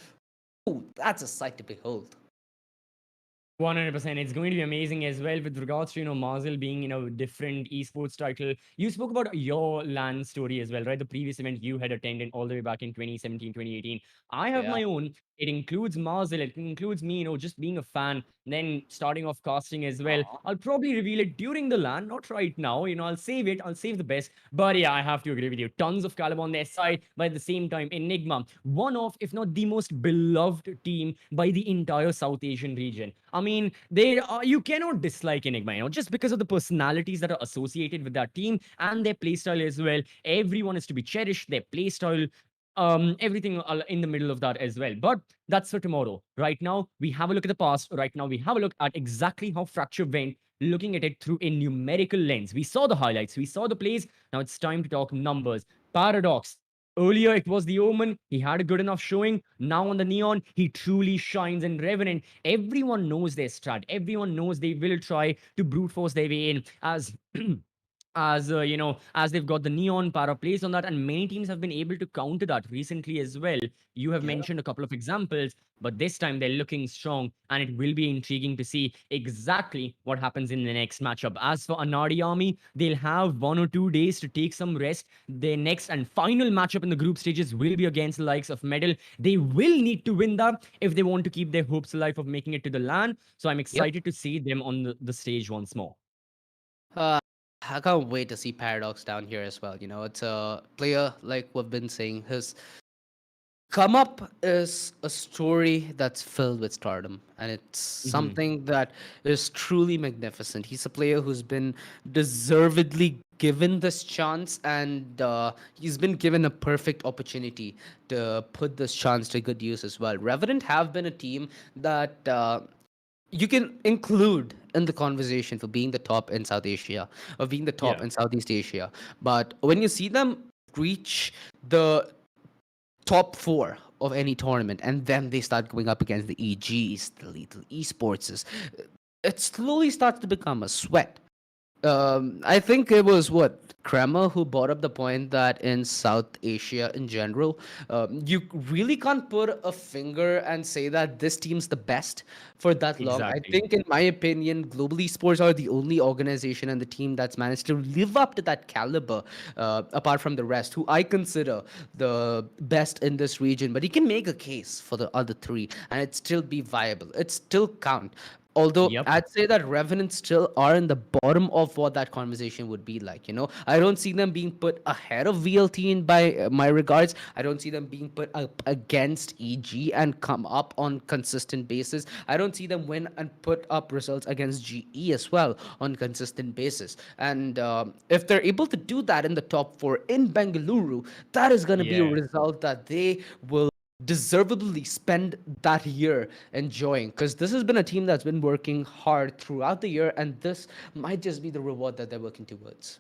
ooh, that's a sight to behold. 100%. It's going to be amazing as well with regards to, Marzel being, different esports title. You spoke about your LAN story as well, right? The previous event you had attended all the way back in 2017, 2018. I have Yeah. my own. It includes Marzel. It includes me, just being a fan, then starting off casting as well. I'll probably reveal it during the LAN, not right now. I'll save it. I'll save the best. But yeah, I have to agree with you. Tons of caliber on their side, but at the same time, Enigma, one of, if not the most beloved team by the entire South Asian region. I mean, you cannot dislike Enigma, just because of the personalities that are associated with that team and their playstyle as well. Everyone is to be cherished, their playstyle, everything in the middle of that as well. But that's for tomorrow. Right now, we have a look at the past. Right now, we have a look at exactly how Fracture went, looking at it through a numerical lens. We saw the highlights, we saw the plays. Now it's time to talk numbers. Paradox. Earlier, it was the Omen. He had a good enough showing. Now on the Neon, he truly shines. And Revenant, everyone knows their strat. Everyone knows they will try to brute force their way in as as they've got the Neon para plays on that, and many teams have been able to counter that recently as well. You have mentioned a couple of examples, but this time they're looking strong, and it will be intriguing to see exactly what happens in the next matchup. As for Anaadi Army, they'll have 1 or 2 days to take some rest. Their next and final matchup in the group stages will be against the likes of Medal. They will need to win that if they want to keep their hopes alive of making it to the LAN. So I'm excited to see them on the stage once more. Uh, I can't wait to see Paradox down here as well. You know, it's a player like we've been saying. His Come Up is a story that's filled with stardom, and it's Mhm. something that is truly magnificent. He's a player who's been deservedly given this chance, and he's been given a perfect opportunity to put this chance to good use as well. Revenant have been a team that you can include in the conversation for being the top in South Asia or being the top Yeah. in Southeast Asia. But when you see them reach the top four of any tournament, and then they start going up against the EGs, the Lethal Esports, it slowly starts to become a sweat. I think it was what Kremer who brought up the point that in South Asia in general, you really can't put a finger and say that this team's the best for that long. I Exactly. think, in my opinion, Global Esports are the only organization and the team that's managed to live up to that caliber, apart from the rest, who I consider the best in this region. But you can make a case for the other three, and it still be viable. It still count. Although Yep. I'd say that Revenant still are in the bottom of what that conversation would be like. I don't see them being put ahead of VLT in by my regards. I don't see them being put up against EG and come up on consistent basis. I don't see them win and put up results against GE as well on consistent basis. And if they're able to do that in the top four in Bengaluru, that is going to be a Yeah. result that they will deservedly spend that year enjoying, because this has been a team that's been working hard throughout the year, and this might just be the reward that they're working towards.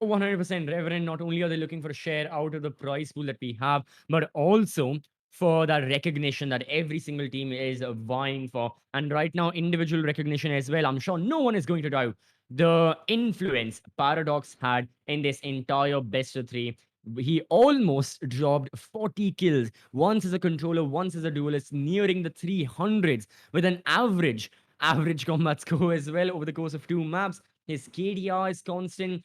100% Reverend. Not only are they looking for a share out of the prize pool that we have, but also for that recognition that every single team is vying for. And right now, individual recognition as well. I'm sure no one is going to doubt the influence Paradox had in this entire best of three. He almost dropped 40 kills, once as a controller, once as a duelist, nearing the 300s with an average combat score as well over the course of two maps. His KDR is constant.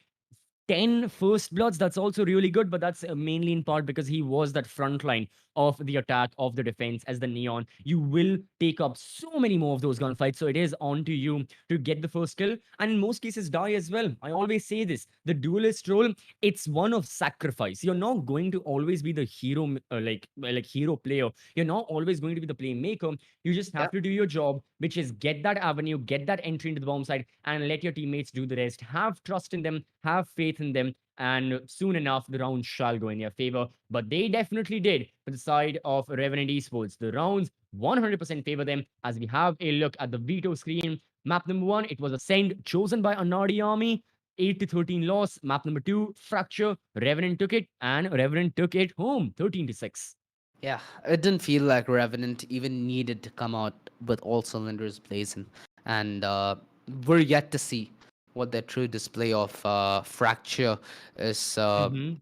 10 first bloods, that's also really good, but that's mainly in part because he was that front line of the attack, of the defense as the Neon. You will take up so many more of those gunfights, so it is on to you to get the first kill, and in most cases die as well. I always say this, the duelist role, it's one of sacrifice. You're not going to always be the hero, like hero player. You're not always going to be the playmaker. You just Yeah. have to do your job, which is get that avenue, get that entry into the bomb site, and let your teammates do the rest. Have trust in them, have faith in them, and soon enough, the rounds shall go in their favor. But they definitely did for the side of Revenant Esports. The rounds 100% favor them as we have a look at the veto screen. Map number one, it was Ascend, chosen by Anaadi Army. 8 to 13 loss. Map number two, Fracture. Revenant took it, and Revenant took it home 13 to 6. Yeah, it didn't feel like Revenant even needed to come out with all cylinders blazing. And we're yet to see what their true display of Fracture is. Mm-hmm.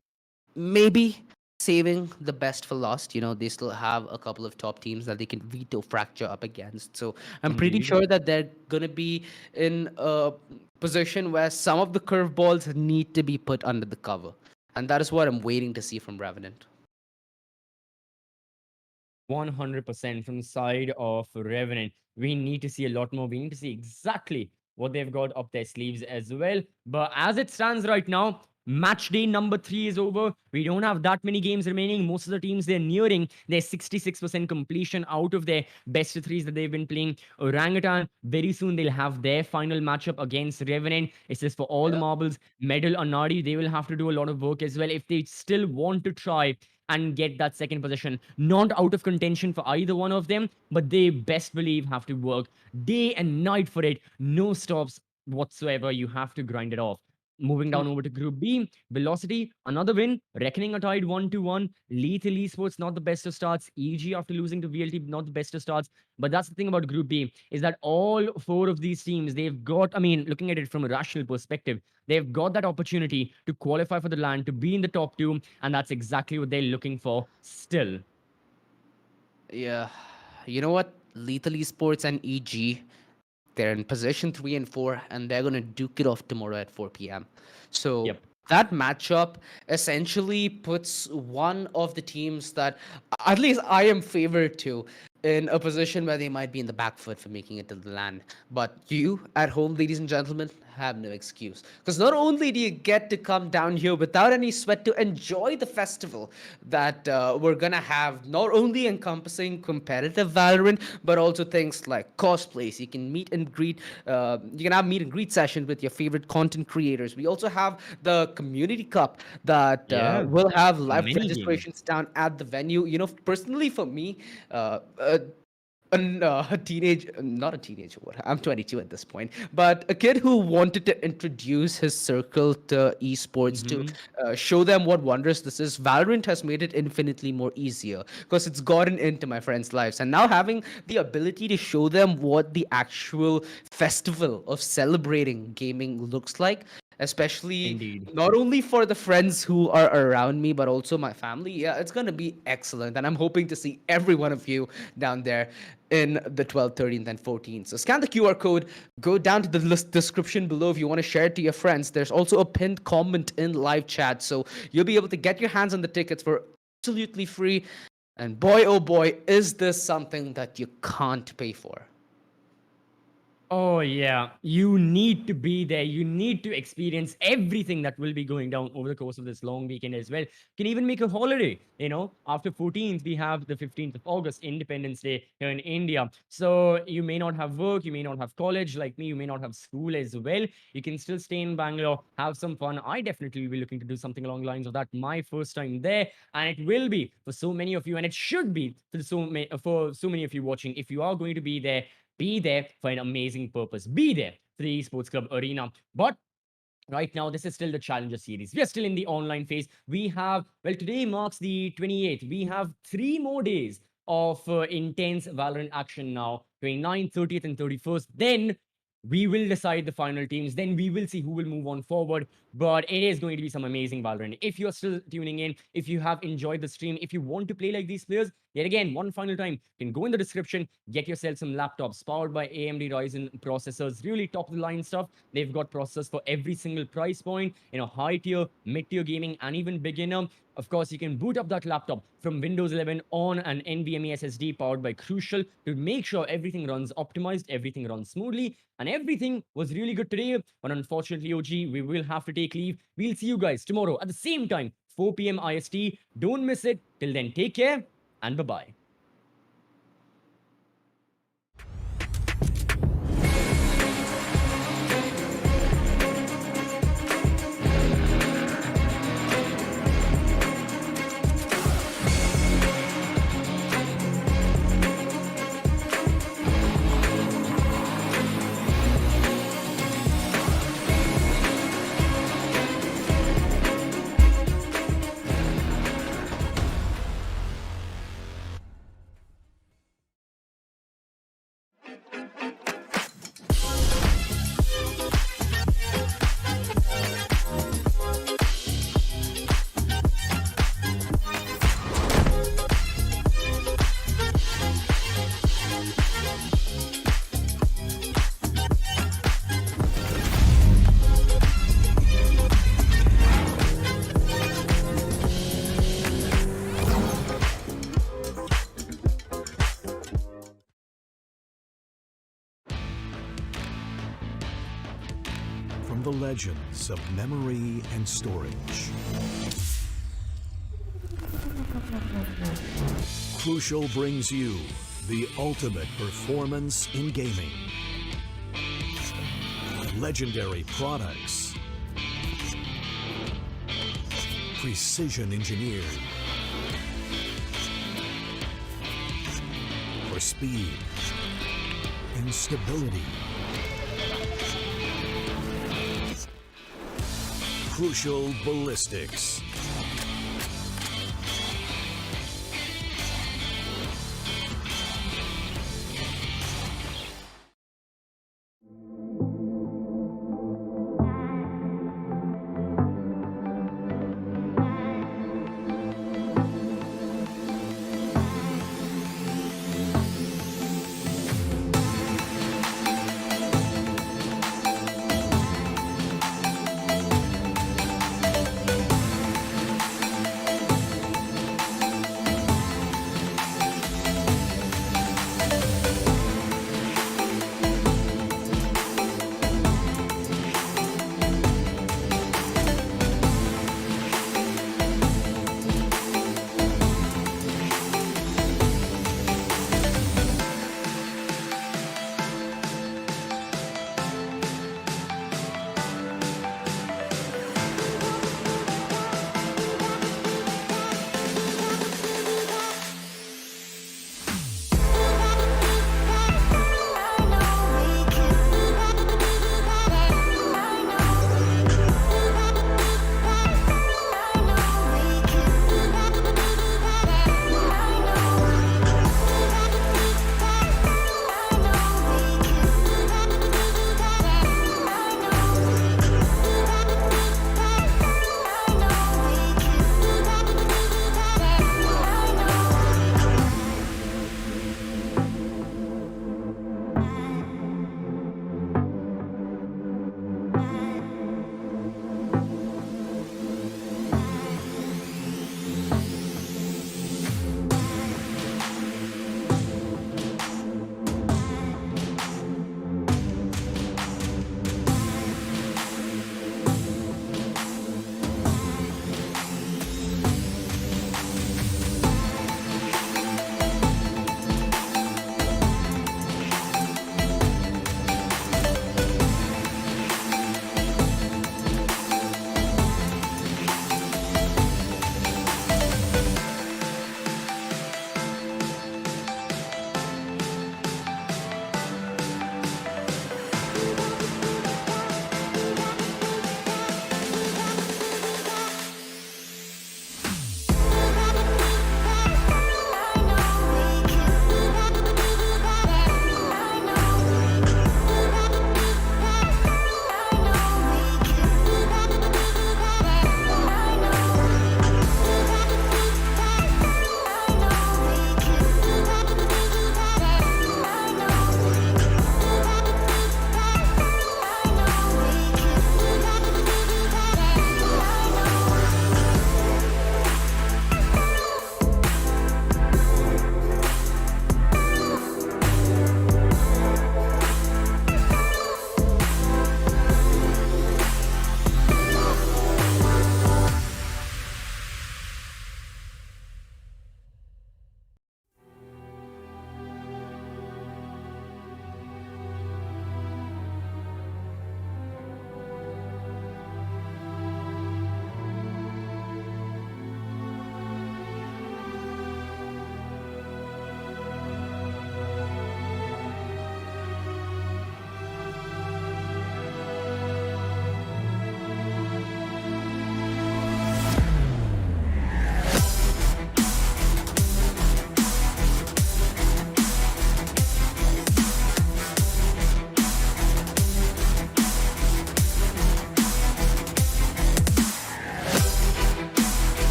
Maybe saving the best for last. They still have a couple of top teams that they can veto Fracture up against. So I'm pretty Indeed. sure that they're going to be in a position where some of the curveballs need to be put under the cover. And that is what I'm waiting to see from Revenant. 100% from the side of Revenant. We need to see a lot more. We need to see exactly what they've got up their sleeves as well. But as it stands right now, match day number 3 is over. We don't have that many games remaining. Most of the teams, they're nearing their 66% completion out of their best of threes that they've been playing. Orangutan, very soon they'll have their final matchup against Revenant. It's just for all the Yeah. marbles. Medal Anaadi, they will have to do a lot of work as well if they still want to try and get that second position. Not out of contention for either one of them, but they best believe have to work day and night for it. No stops whatsoever. You have to grind it off. Moving down over to Group B, Velocity, another win. Reckoning are tied 1-1. Lethal Esports, not the best of starts. EG, after losing to VLT, not the best of starts. But that's the thing about Group B, is that all four of these teams, they've got, I mean, looking at it from a rational perspective, they've got that opportunity to qualify for the LAN, to be in the top two, and that's exactly what they're looking for still. Yeah. You know what? Lethal Esports and EG, they're in position 3 and 4, and they're going to duke it off tomorrow at 4 p.m. So Yep. that matchup essentially puts one of the teams that at least I am favored to in a position where they might be in the back foot for making it to the land. But you at home, ladies and gentlemen, have no excuse. Because not only do you get to come down here without any sweat to enjoy the festival that we're gonna have, not only encompassing competitive Valorant, but also things like cosplays. You can meet and greet, you can have meet and greet sessions with your favorite content creators. We also have the Community Cup that Yeah, will have a live mini game. registrations down at the venue. You know, personally for me, a teenage, not a teenager, what? I'm 22 at this point, but a kid who wanted to introduce his circle to esports to Mhm. show them what wondrous this is. Valorant has made it infinitely more easier because it's gotten into my friends' lives, and now having the ability to show them what the actual festival of celebrating gaming looks like, especially Indeed. not only for the friends who are around me but also my family. Yeah, it's going to be excellent, and I'm hoping to see every one of you down there in the 12th, 13th, and 14th. So scan the QR code, go down to the list description below if you want to share it to your friends. There's also a pinned comment in live chat, so you'll be able to get your hands on the tickets for absolutely free. And boy, oh boy, is this something that you can't pay for. Oh, yeah. You need to be there. You need to experience everything that will be going down over the course of this long weekend as well. You can even make a holiday. After 14th, we have the 15th of August, Independence Day here in India. So you may not have work, you may not have college like me, you may not have school as well. You can still stay in Bangalore, have some fun. I definitely will be looking to do something along the lines of that. My first time there, and it will be for so many of you, and it should be for so many of you watching. If you are going to be there for an amazing purpose. Be there for the Esports Club Arena. But right now, this is still the Challenger Series. We are still in the online phase. We have, well, today marks the 28th. We have 3 more days of intense Valorant action now, 29th, 30th, and 31st. Then we will decide the final teams. Then we will see who will move on forward. But it is going to be some amazing Valorant. If you're still tuning in, if you have enjoyed the stream, if you want to play like these players, yet again, one final time, you can go in the description, get yourself some laptops powered by AMD Ryzen processors, really top of the line stuff. They've got processors for every single price point, high tier, mid tier gaming, and even beginner. Of course, you can boot up that laptop from Windows 11 on an NVMe SSD powered by Crucial to make sure everything runs optimized, everything runs smoothly, and everything was really good today. But unfortunately, OG, we will have to take leave. We'll see you guys tomorrow at the same time, 4 p.m. IST. Don't miss it. Till then, take care and bye-bye. From the legends of memory and storage. Crucial brings you the ultimate performance in gaming. Legendary products. Precision engineered. For speed and stability. Crucial Ballistics.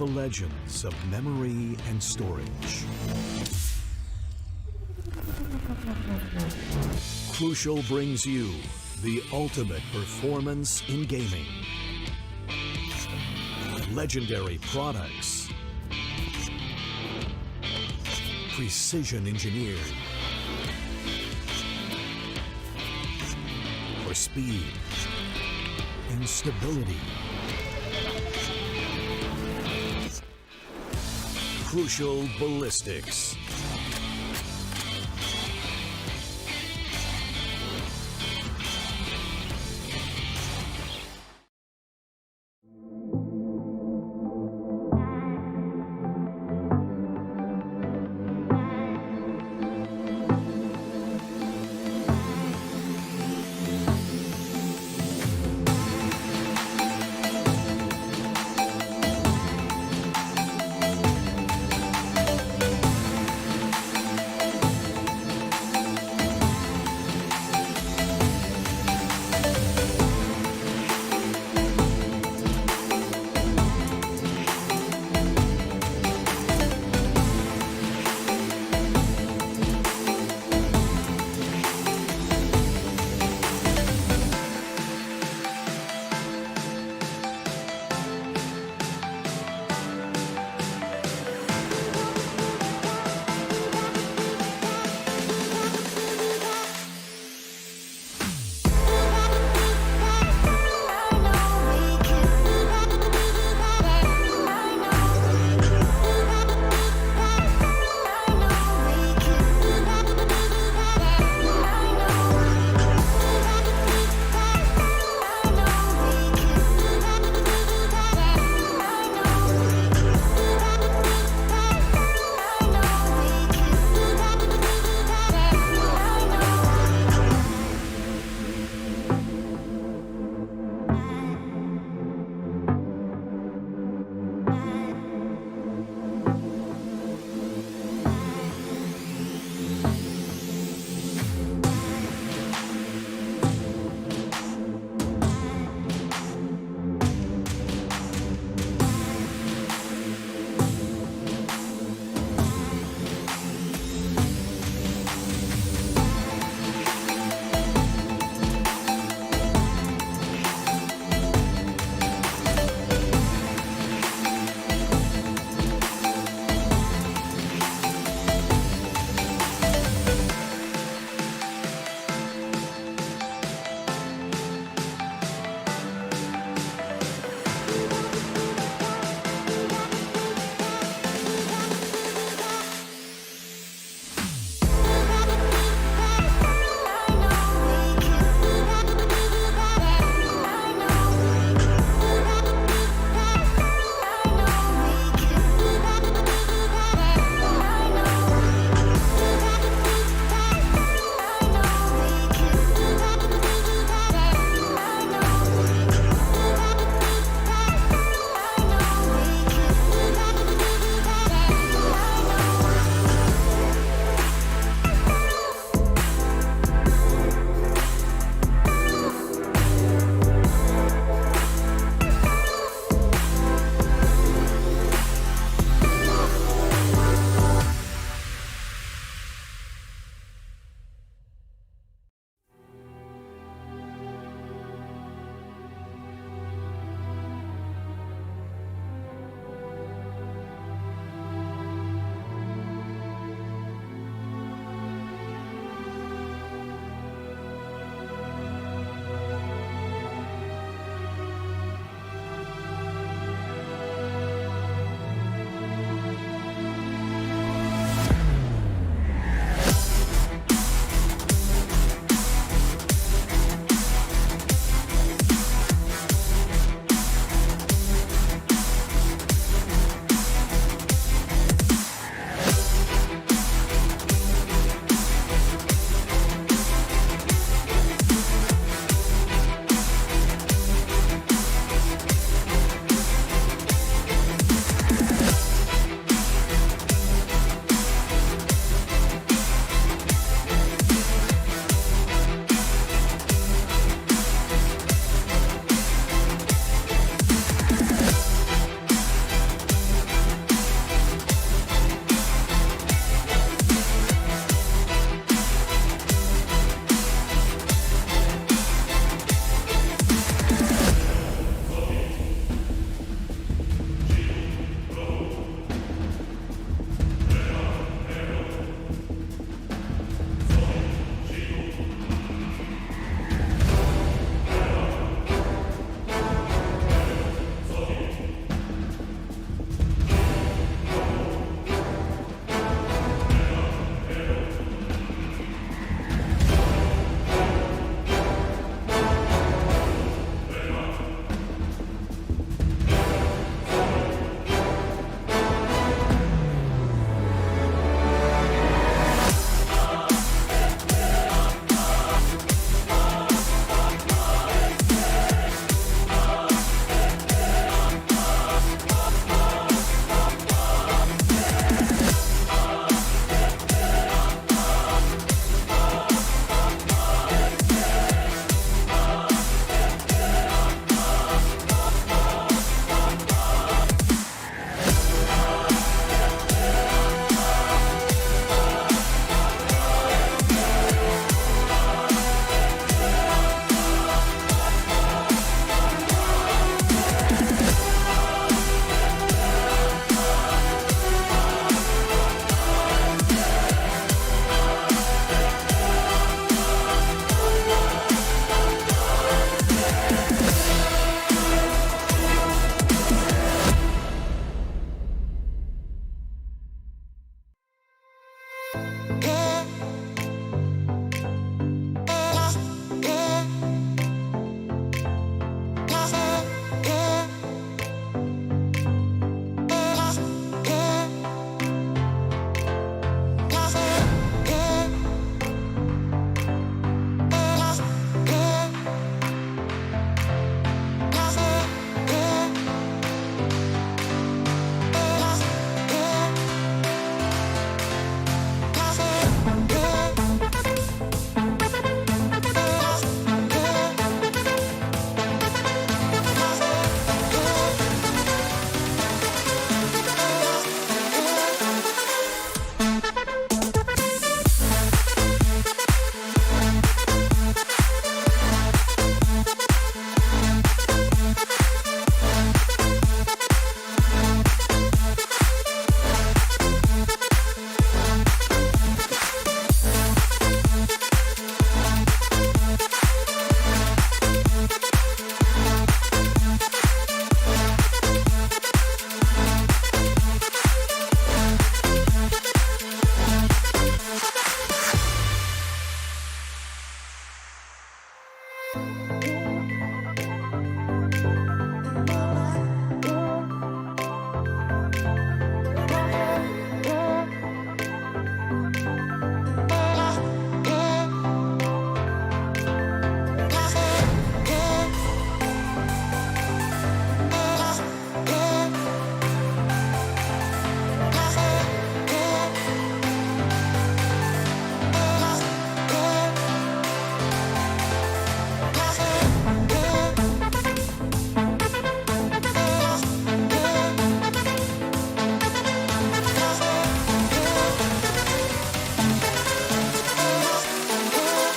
the legends of memory and storage. Crucial brings you the ultimate performance in gaming. Legendary products. Precision engineered. For speed and stability. Crucial ballistics.